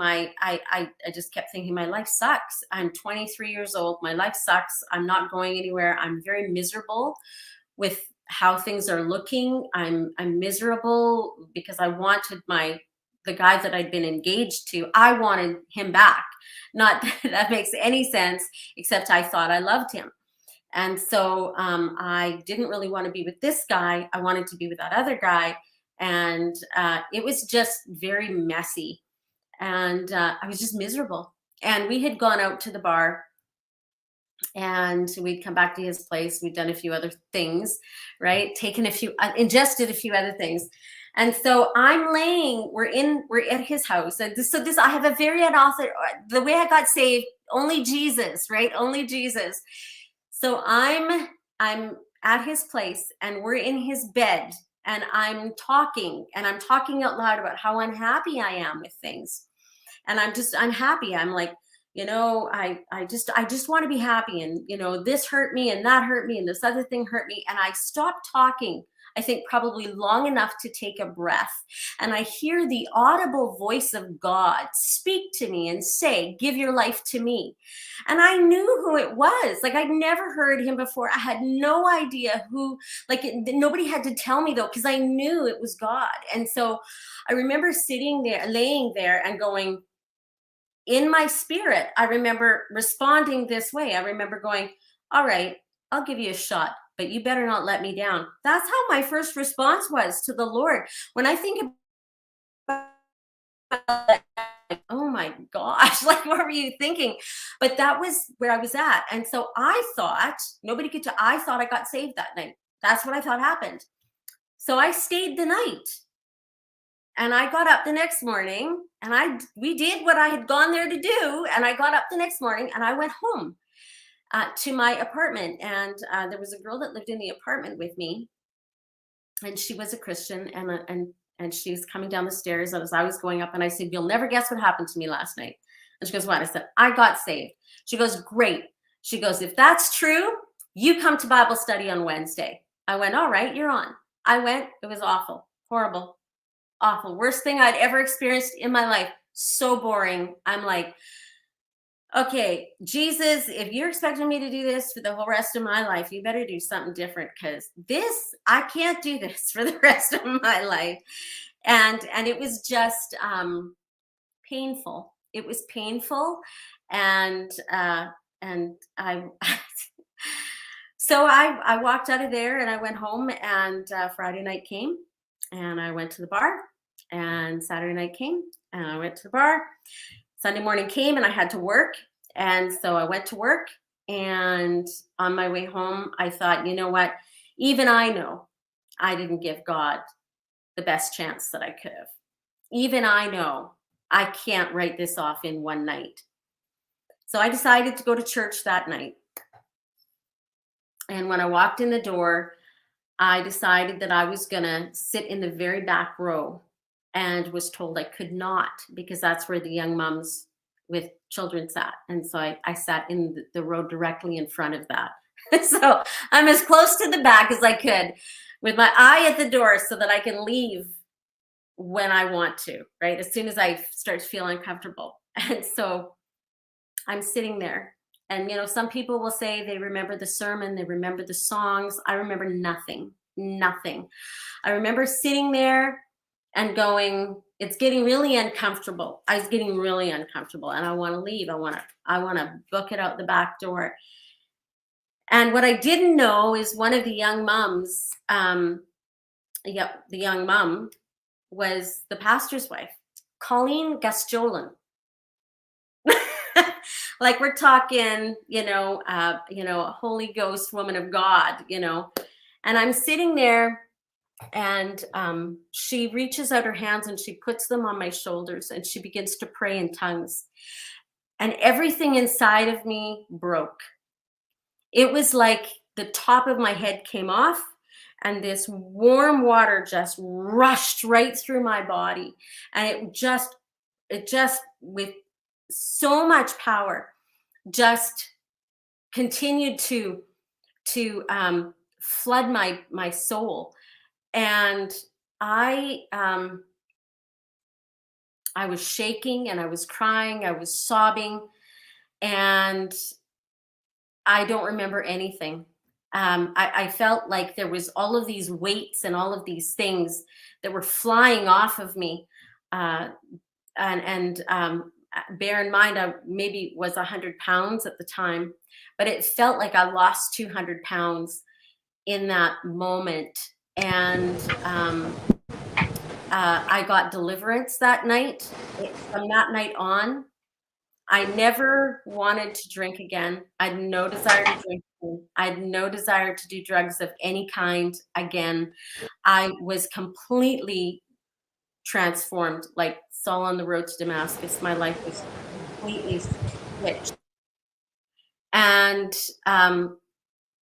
I just kept thinking, my life sucks. I'm 23 years old. My life sucks. I'm not going anywhere. I'm very miserable with how things are looking. I'm miserable because I wanted the guy that I'd been engaged to, I wanted him back. Not that that makes any sense, except I thought I loved him. And so I didn't really want to be with this guy. I wanted to be with that other guy. And it was just very messy. And I was just miserable. And we had gone out to the bar and we'd come back to his place. We'd done a few other things, right? Ingested a few other things. And so we're at his house. And this, I have a very unauthorized, the way I got saved, only Jesus, right? Only Jesus. So I'm at his place and we're in his bed and I'm talking out loud about how unhappy I am with things. And I'm happy. I'm like, you know, I just want to be happy. And, you know, this hurt me and that hurt me and this other thing hurt me. And I stopped talking, I think probably long enough to take a breath. And I hear the audible voice of God speak to me and say, give your life to me. And I knew who it was. Like, I'd never heard him before. I had no idea who, nobody had to tell me though, because I knew it was God. And so I remember laying there and going, in my spirit, I remember responding this way. I remember going, all right, I'll give you a shot, but you better not let me down. That's how my first response was to the Lord. When I think about, oh my gosh, like, what were you thinking? But that was where I was at. And so I thought, I thought I got saved that night. That's what I thought happened. So I stayed the night. And I got up the next morning and we did what I had gone there to do. And I got up the next morning and I went home. to my apartment. And there was a girl that lived in the apartment with me, and she was a Christian, and she was coming down the stairs as I was going up, and I said, "You'll never guess what happened to me last night." And she goes, "What?" I said, "I got saved." She goes, "Great." She goes, "If that's true, you come to Bible study on Wednesday." I went, "All right, you're on." I went. It was awful, horrible, awful, worst thing I'd ever experienced in my life. So boring. I'm like, okay, Jesus, if you're expecting me to do this for the whole rest of my life, you better do something different, because I can't do this for the rest of my life. And it was just painful. It was painful. And I so I walked out of there and I went home, and Friday night came and I went to the bar, and Saturday night came and I went to the bar. Sunday morning came and I had to work. And so I went to work, and on my way home, I thought, you know what? Even I know I didn't give God the best chance that I could have. Even I know I can't write this off in one night. So I decided to go to church that night. And when I walked in the door, I decided that I was going to sit in the very back row, and was told I could not, because that's where the young moms with children sat. And so I sat in the row directly in front of that. So I'm as close to the back as I could, with my eye at the door, so that I can leave when I want to, right? As soon as I start feeling uncomfortable. And so I'm sitting there. And, some people will say they remember the sermon, they remember the songs. I remember nothing, nothing. I remember sitting there and going, it's getting really uncomfortable. I was getting really uncomfortable, and I want to leave. I want to book it out the back door. And what I didn't know is one of the young moms, the young mom was the pastor's wife, Colleen Gustolin. Like, we're talking, a Holy Ghost woman of God, and I'm sitting there, and she reaches out her hands and she puts them on my shoulders, and she begins to pray in tongues, and everything inside of me broke. It was like the top of my head came off, and this warm water just rushed right through my body, and it just with so much power just continued to flood my soul. And I was shaking, and I was crying, I was sobbing, and I don't remember anything. I felt like there was all of these weights and all of these things that were flying off of me. And bear in mind, I maybe was 100 pounds at the time, but it felt like I lost 200 pounds in that moment. And I got deliverance that night. From that night on, I never wanted to drink again. I had no desire to drink again. I had no desire to do drugs of any kind again. I was completely transformed, like Saul on the road to Damascus. My life was completely switched. And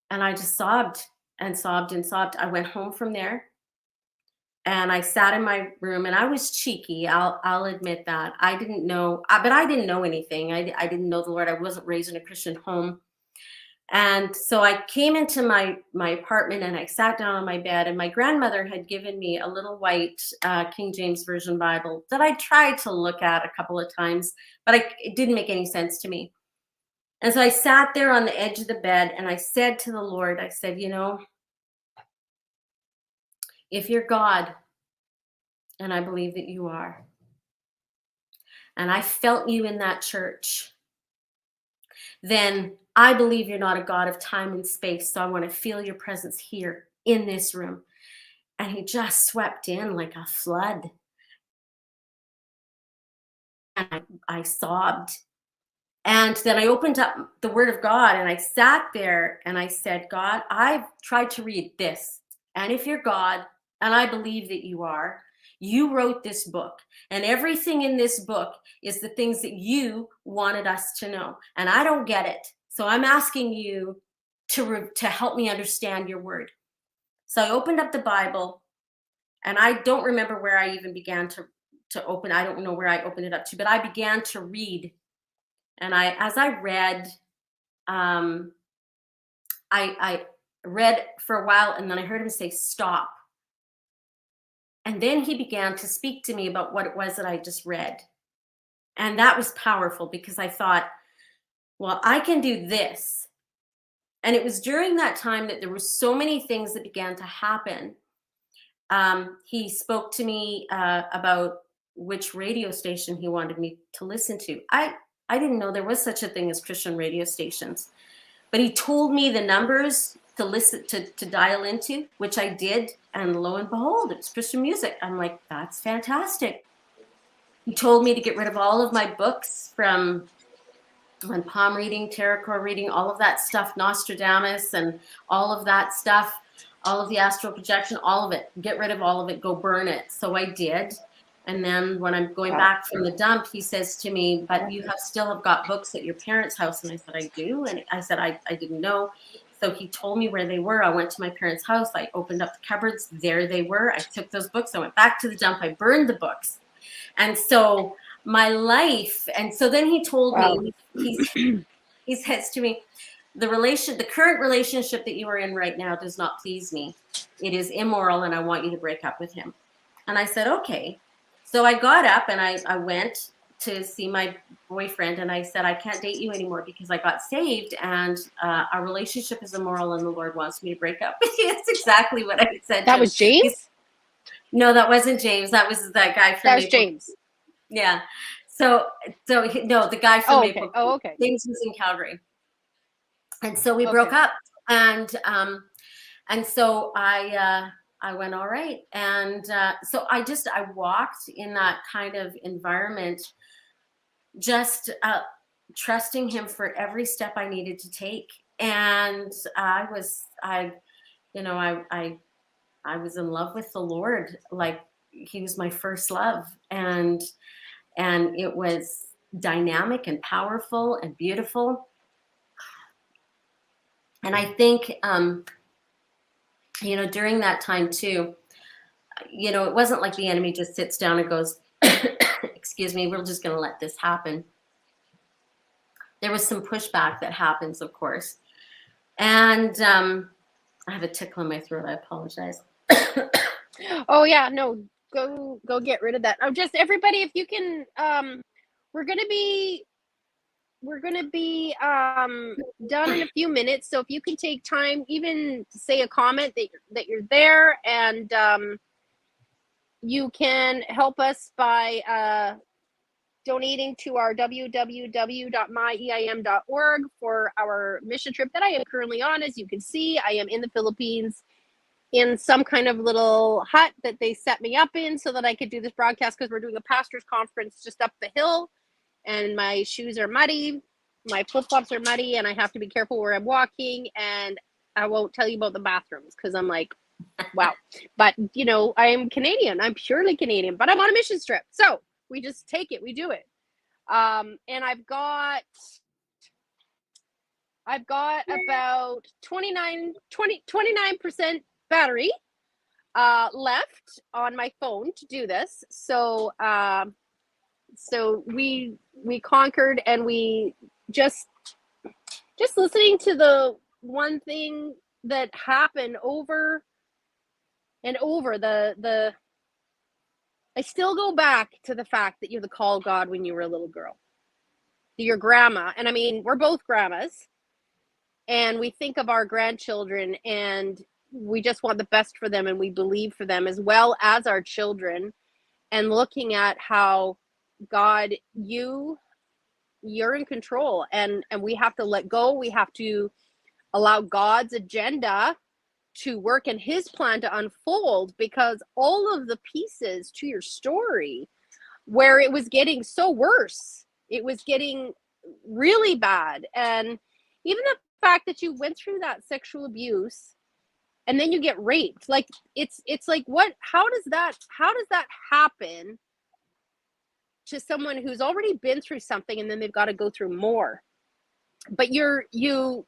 I just sobbed and sobbed and sobbed. I went home from there, and I sat in my room, and I was cheeky. I'll admit that. I didn't know, but I didn't know anything. I didn't know the Lord. I wasn't raised in a Christian home. And so I came into my apartment, and I sat down on my bed, and my grandmother had given me a little white King James Version Bible that I tried to look at a couple of times, but it didn't make any sense to me. And so I sat there on the edge of the bed, and I said to the Lord, I said, if you're God, and I believe that you are, and I felt you in that church, then I believe you're not a God of time and space. So I want to feel your presence here in this room. And he just swept in like a flood. And I sobbed. And then I opened up the Word of God, and I sat there and I said, God, I've tried to read this. And if you're God, and I believe that you are, you wrote this book, and everything in this book is the things that you wanted us to know. And I don't get it. So I'm asking you to help me understand your word. So I opened up the Bible, and I don't remember where I even began to open. I don't know where I opened it up to, but I began to read. And as I read, um, I read for a while, and then I heard him say, "Stop." And then he began to speak to me about what it was that I just read. And that was powerful because I thought, well, I can do this. And it was during that time that there were so many things that began to happen. He spoke to me about which radio station he wanted me to listen to. I didn't know there was such a thing as Christian radio stations, but he told me the numbers to listen to dial into, which I did, and lo and behold, it's Christian music. I'm like, that's fantastic. He told me to get rid of all of my books from palm reading, tarot card reading, all of that stuff, Nostradamus and all of that stuff, all of the astral projection, all of it. Get rid of all of it, go burn it. So I did. And then when I'm going back from the dump, he says to me, but you still have got books at your parents' house. And I said, I do. And I said, I didn't know. So he told me where they were. I went to my parents' house. I opened up the cupboards. There they were. I took those books. I went back to the dump. I burned the books. And so my life, and so then he told me, he says to me, the current relationship that you are in right now does not please me. It is immoral, and I want you to break up with him. And I said, okay. So I got up and I went to see my boyfriend, and I said, I can't date you anymore because I got saved, and our relationship is immoral, and the Lord wants me to break up. That's exactly what I said. That was James? No, that wasn't James. That was that guy from That was James. Yeah. So no, the guy from Maple. Oh, okay. James was in Calgary. And so we broke up, and so I went, all right. And so I walked in that kind of environment, just trusting him for every step I needed to take. And I was in love with the Lord. Like, he was my first love. And it was dynamic and powerful and beautiful. And I think, during that time too, it wasn't like the enemy just sits down and goes, excuse me, we're just going to let this happen. There was some pushback that happens, of course. And I have a tickle in my throat. I apologize. Oh yeah, no, go get rid of that. Oh, just everybody, if you can, we're gonna be done in a few minutes. So if you can take time, even to say a comment that you're there, and you can help us by donating to our www.myeim.org for our mission trip that I am currently on. As you can see, I am in the Philippines, in some kind of little hut that they set me up in so that I could do this broadcast, because we're doing a pastor's conference just up the hill, and my shoes are muddy, my flip-flops are muddy, and I have to be careful where I'm walking. And I won't tell you about the bathrooms because I'm like, wow. But I am Canadian. I'm purely Canadian, but I'm on a mission trip. So we just take it, we do it. And I've got about 29% battery left on my phone to do this. So we conquered, and we just listening to the one thing that happened over and over, I still go back to the fact that you're the call of God when you were a little girl. Your grandma, and I mean, we're both grandmas, and we think of our grandchildren, and we just want the best for them, and we believe for them as well as our children, and looking at how God, you're in control, and we have to let go. We have to allow God's agenda to work and his plan to unfold, because all of the pieces to your story, where it was getting so worse, it was getting really bad, and even the fact that you went through that sexual abuse and then you get raped, like it's like, what, how does that happen to someone who's already been through something, and then they've got to go through more? but you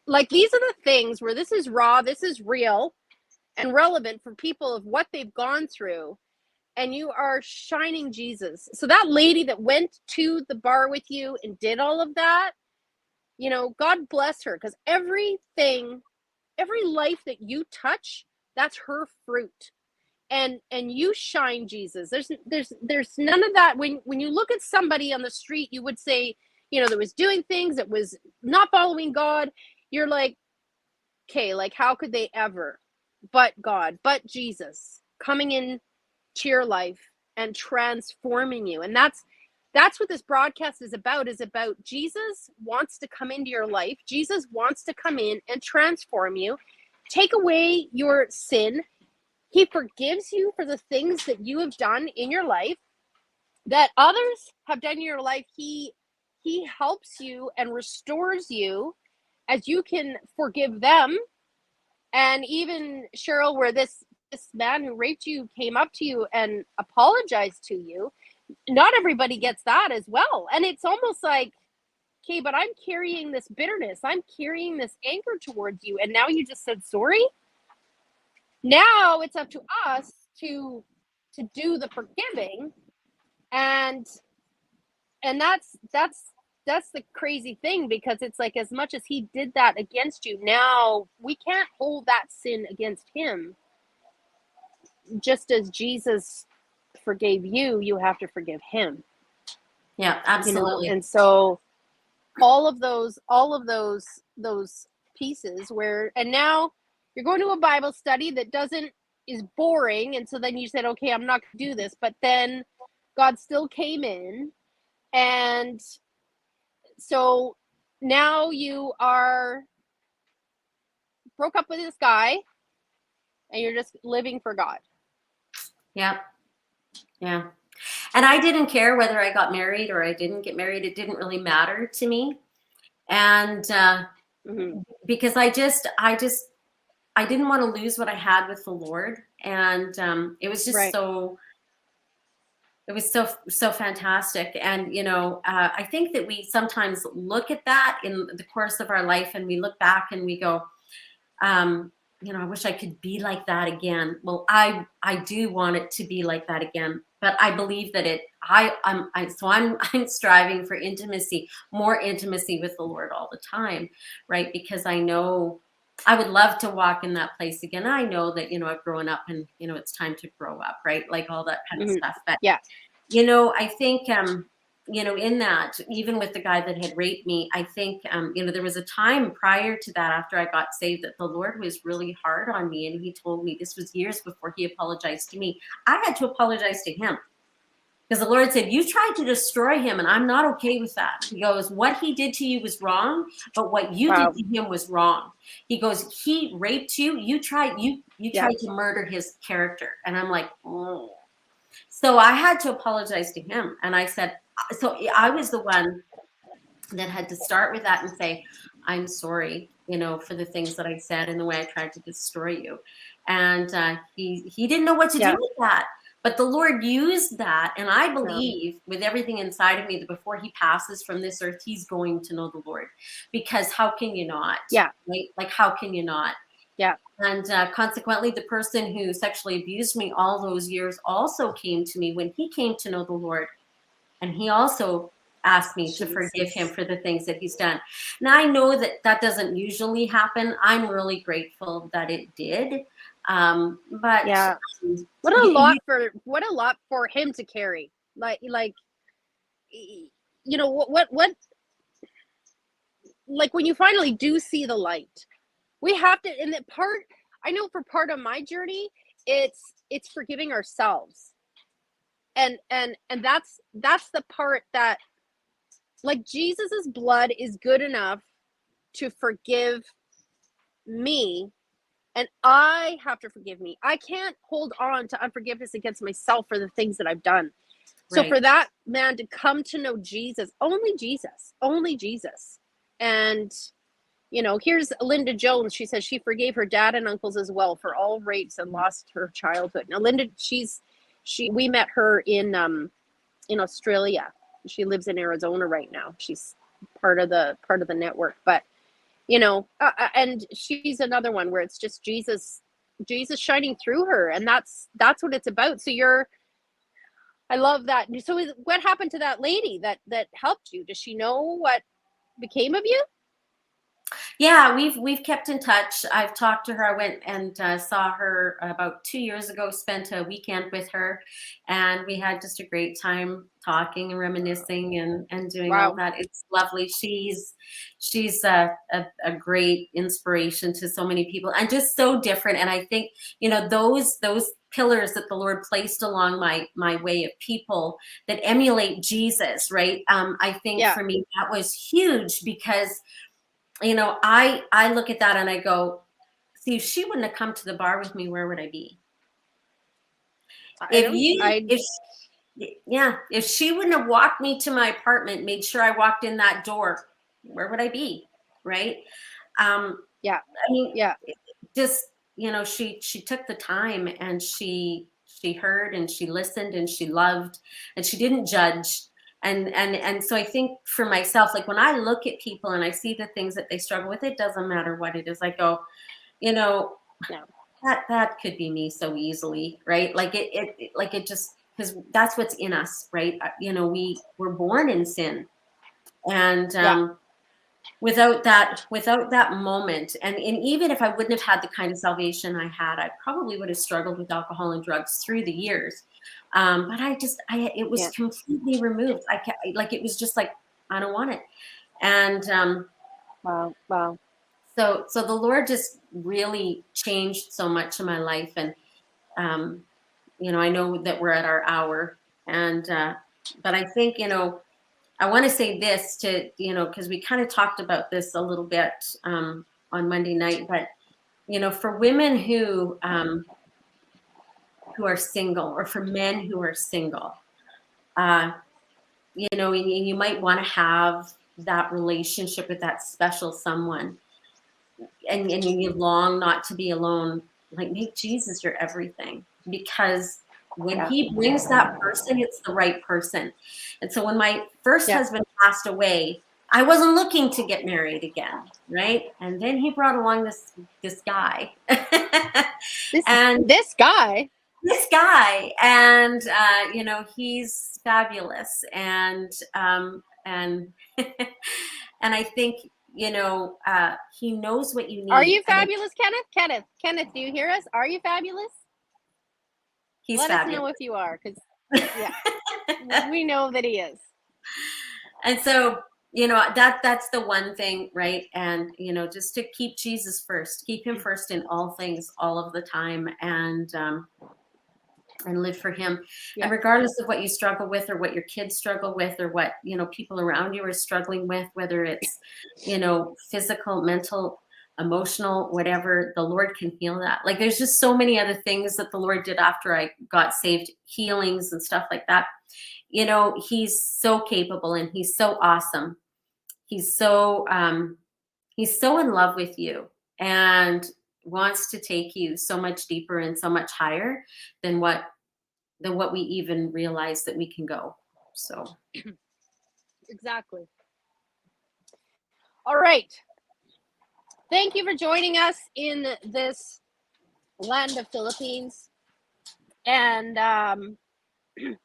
like, these are the things where this is raw, this is real and relevant for people of what they've gone through, and you are shining Jesus. So that lady that went to the bar with you and did all of that, you know, God bless her, because every life that you touch, that's her fruit. And you shine Jesus. There's none of that. When you look at somebody on the street, you would say, you know, that was doing things that was not following God. You're like, okay, like, how could they ever? But God, but Jesus coming in to your life and transforming you. And that's what this broadcast is about Jesus wants to come into your life. Jesus wants to come in and transform you, take away your sin. He forgives you for the things that you have done in your life, that others have done in your life. He helps you and restores you as you can forgive them. And even, Cheryl, where this man who raped you came up to you and apologized to you, not everybody gets that as well. And it's almost like, okay, but I'm carrying this bitterness, I'm carrying this anger towards you, and now you just said sorry. Now it's up to us to do the forgiving. And that's the crazy thing, because it's like, as much as he did that against you, now we can't hold that sin against him. Just as Jesus forgave you, you have to forgive him. Yeah, absolutely. You know? And so all of those pieces where, and now you're going to a Bible study that is boring, and so then you said, okay, I'm not going to do this, but then God still came in, and so now you are broke up with this guy and you're just living for God. Yeah. Yeah. And I didn't care whether I got married or I didn't get married. It didn't really matter to me. And because I didn't want to lose what I had with the Lord. And it was just Right. it was so fantastic. And, you know, I think that we sometimes look at that in the course of our life, and we look back and we go, you know, I wish I could be like that again. Well, I do want it to be like that again, but I believe that I'm striving for intimacy, more intimacy with the Lord all the time, right? Because I know I would love to walk in that place again. I know that, you know, I've grown up, and, you know, it's time to grow up, right? Like all that kind of stuff. But, yeah, you know, I think, you know, in that, even with the guy that had raped me, I think, you know, there was a time prior to that, after I got saved, that the Lord was really hard on me. And he told me, this was years before he apologized to me, I had to apologize to him, because the Lord said, you tried to destroy him, and I'm not okay with that. He goes, what he did to you was wrong, but what you did to him was wrong. He goes, he raped you. You tried to murder his character. And I'm like, oh. So I had to apologize to him. And I said, so I was the one that had to start with that and say, I'm sorry, you know, for the things that I said and the way I tried to destroy you. And he didn't know what to do with that. But the Lord used that. And I believe with everything inside of me that before he passes from this earth, he's going to know the Lord. Because how can you not? Yeah. Right? Like, how can you not? Yeah. And consequently, the person who sexually abused me all those years also came to me when he came to know the Lord. And he also asked me to forgive him for the things that he's done. Now, I know that that doesn't usually happen. I'm really grateful that it did. But yeah, what a lot for him to carry. Like, you know, what, like, when you finally do see the light, we have to, in that part, I know for part of my journey, it's forgiving ourselves. And that's the part that, like, Jesus's blood is good enough to forgive me, and I have to forgive me. I can't hold on to unforgiveness against myself for the things that I've done. So for that man to come to know Jesus, only Jesus. And, you know, here's Linda Jones. She says she forgave her dad and uncles as well for all rapes and lost her childhood. Now, Linda, we met her in Australia. She lives in Arizona right now. She's part of the network. But you know, and she's another one where it's just Jesus shining through her, and that's what it's about. So I love that. So what happened to that lady that helped you? Does she know what became of you? Yeah, we've kept in touch. I've talked to her. I went and saw her about 2 years ago, spent a weekend with her, and we had just a great time talking and reminiscing and doing all Wow. that. It's lovely. She's a great inspiration to so many people, and just so different. And I think, you know, those pillars that the Lord placed along my way of people that emulate Jesus, right? I think Yeah. for me that was huge, because you know, I look at that and I go, see, if she wouldn't have come to the bar with me, where would I be? I If don't. you, I if Yeah, if she wouldn't have walked me to my apartment, made sure I walked in that door, where would I be? Right? Yeah. I mean, Yeah. just, you know, she took the time, and she heard, and she listened, and she loved, and she didn't judge. And so I think for myself, like when I look at people and I see the things that they struggle with, it doesn't matter what it is. I go, you know, No. that could be me so easily, right? Like it just, because that's what's in us, right? You know, we're born in sin, and Yeah. without that moment, and even if I wouldn't have had the kind of salvation I had, I probably would have struggled with alcohol and drugs through the years. But it was Yeah. completely removed. Like, it was just like, I don't want it. And Wow. Wow. so the Lord just really changed so much in my life. And um, you know, I know that we're at our hour, and but I think, you know, I want to say this to, you know, because we kind of talked about this a little bit on Monday night, but, you know, for women who are single, or for men who are single, uh, you know, and you might want to have that relationship with that special someone, and you long not to be alone. Like, make Jesus your everything, because when Yeah. he brings that person, it's the right person. And so when my first Yeah. husband passed away, I wasn't looking to get married again, right? And then he brought along this guy. This And this guy. and you know, he's fabulous. And and I think, you know, he knows what you Are need, you and fabulous, Kenneth? Kenneth, do you hear us? Are you fabulous? he's Let us fabulous. know if you are, because yeah, we know that he is. And so, you know, that's the one thing, right? And, you know, just to keep Jesus first, keep him first in all things, all of the time, and live for him. Yeah. And regardless of what you struggle with, or what your kids struggle with, or what, you know, people around you are struggling with, whether it's, you know, physical, mental, emotional, whatever, the Lord can heal that. Like, there's just so many other things that the Lord did after I got saved, healings and stuff like that. You know, he's so capable, and he's so awesome. He's so in love with you, and wants to take you so much deeper and so much higher than what we even realize that we can go. So Exactly. All right. Thank you for joining us in this land of Philippines. And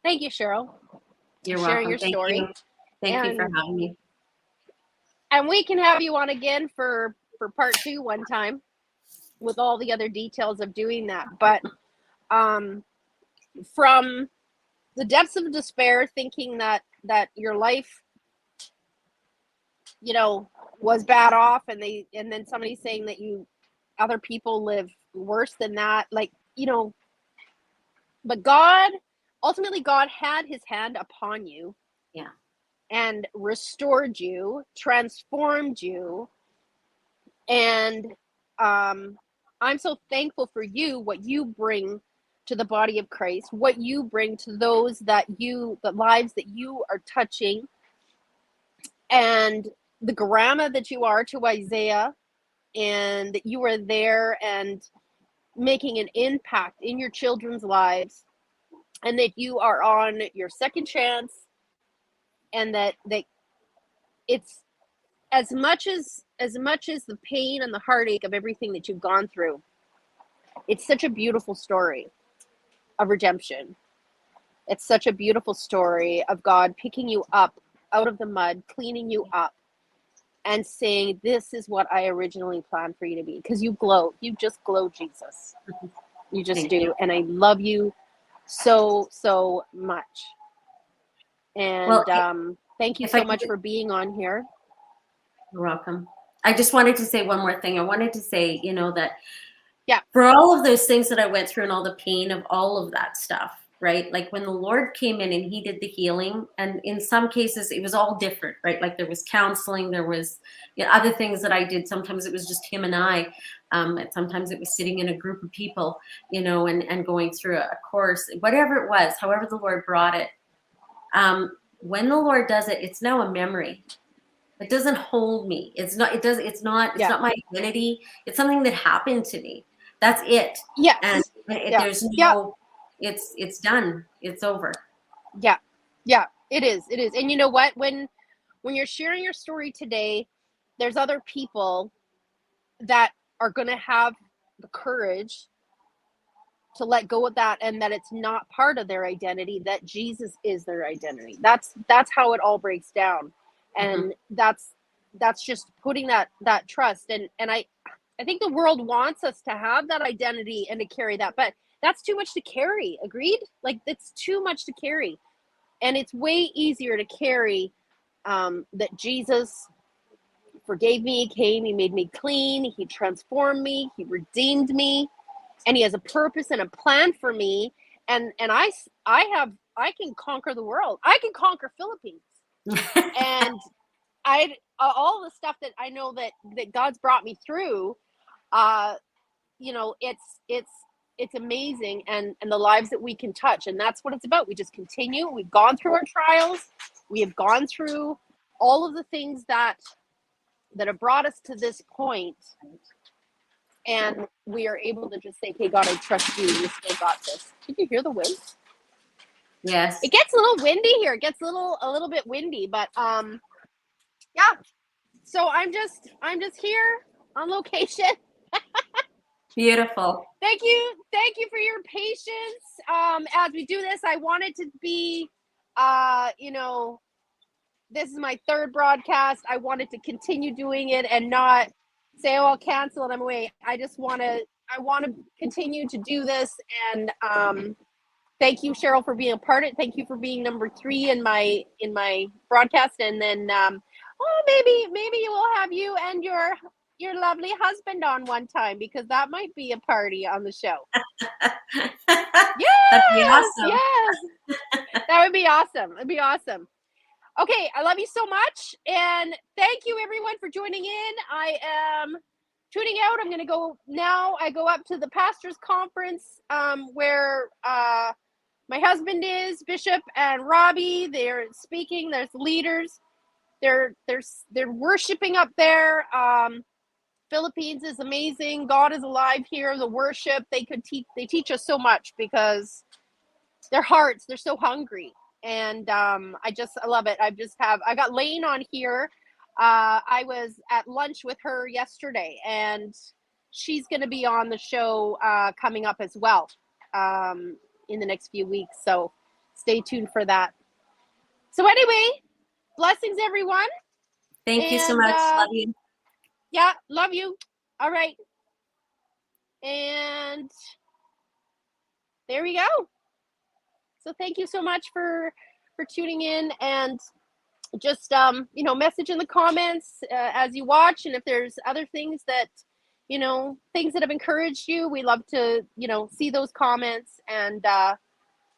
thank you, Cheryl, for you're sharing welcome. your Thank story. you. Thank you for And having me. we can have you on again for part 2 one time, with all the other details of doing that. But from the depths of despair, thinking that your life, you know, was bad off, and then somebody saying that other people live worse than that, like, you know, but ultimately God had his hand upon you. Yeah. And restored you, transformed you. And I'm so thankful for you, what you bring to the body of Christ, what you bring to those the lives that you are touching, and the grandma that you are to Isaiah, and that you are there and making an impact in your children's lives, and that you are on your second chance, and that it's as much as the pain and the heartache of everything that you've gone through, it's such a beautiful story of redemption. It's such a beautiful story of God picking you up out of the mud, cleaning you up, and saying, this is what I originally planned for you to be. Because you glow. You just glow, Jesus. You just do. You. And I love you so, so much. And Well, thank you if I so could much for being on here. You're welcome. I just wanted to say one more thing. I wanted to say, that Yeah. for all of those things that I went through and all the pain of all of that stuff, right? Like when the Lord came in and he did the healing, and in some cases it was all different, right? Like there was counseling, there was other things that I did. Sometimes it was just him and I. And sometimes it was sitting in a group of people, and going through a course, whatever it was, however the Lord brought it. When the Lord does it, it's now a memory. It doesn't hold me. It's not my identity. It's something that happened to me. That's it. Yes. And Yeah. there's Yeah. no, it's done. It's over. Yeah. Yeah. It is. It is. And you know what? When you're sharing your story today, there's other people that are going to have the courage to let go of that, and that it's not part of their identity, that Jesus is their identity. That's how it all breaks down. And that's just putting that trust. And I think the world wants us to have that identity and to carry that, but that's too much to carry. Agreed? Like, it's too much to carry. And it's way easier to carry that Jesus forgave me, came, he made me clean, he transformed me, he redeemed me, and he has a purpose and a plan for me. And I can conquer the world. I can conquer Philippines. And all the stuff that I know that God's brought me through, it's amazing, and the lives that we can touch. And that's what it's about. We just continue. We've gone through our trials. We have gone through all of the things that have brought us to this point, and we are able to just say, okay, God, I trust you. You still got this. Did you hear the wind? Yes. It gets a little windy here. It gets a little bit windy, but yeah. So I'm just here on location. Beautiful. Thank you for your patience. As we do this, I wanted to be, this is my third broadcast. I wanted to continue doing it and not say, oh, I'll cancel and I'm away. I want to continue to do this. And thank you, Cheryl, for being a part of it. Thank you for being number 3 in my broadcast. And then, maybe we'll have you and your lovely husband on one time, because that might be a party on the show. That'd be awesome. Yes. That would be awesome. It'd be awesome. Okay, I love you so much, and thank you everyone for joining in. I am tuning out. I'm going to go now. I go up to the pastors' conference where my husband is, Bishop and Robbie. They're speaking. There's leaders. They're worshiping up there. Philippines is amazing. God is alive here. The worship, they teach us so much, because their hearts, they're so hungry. And I love it. I got Lane on here. I was at lunch with her yesterday, and she's going to be on the show coming up as well in the next few weeks. So stay tuned for that. So anyway, blessings, everyone. Thank you so much. Love you. Yeah, love you. All right. And there we go. So thank you so much for tuning in, and just message in the comments as you watch, and if there's other things that things that have encouraged you, we love to see those comments, and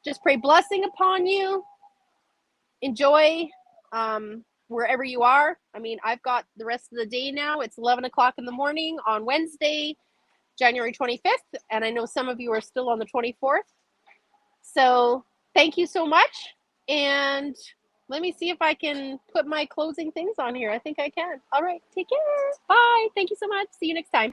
just pray blessing upon you. Enjoy wherever you are. I mean, I've got the rest of the day now. It's 11 o'clock in the morning on Wednesday, January 25th, and I know some of you are still on the 24th. So thank you so much. And let me see if I can put my closing things on here. I think I can. All right. Take care. Bye. Thank you so much. See you next time.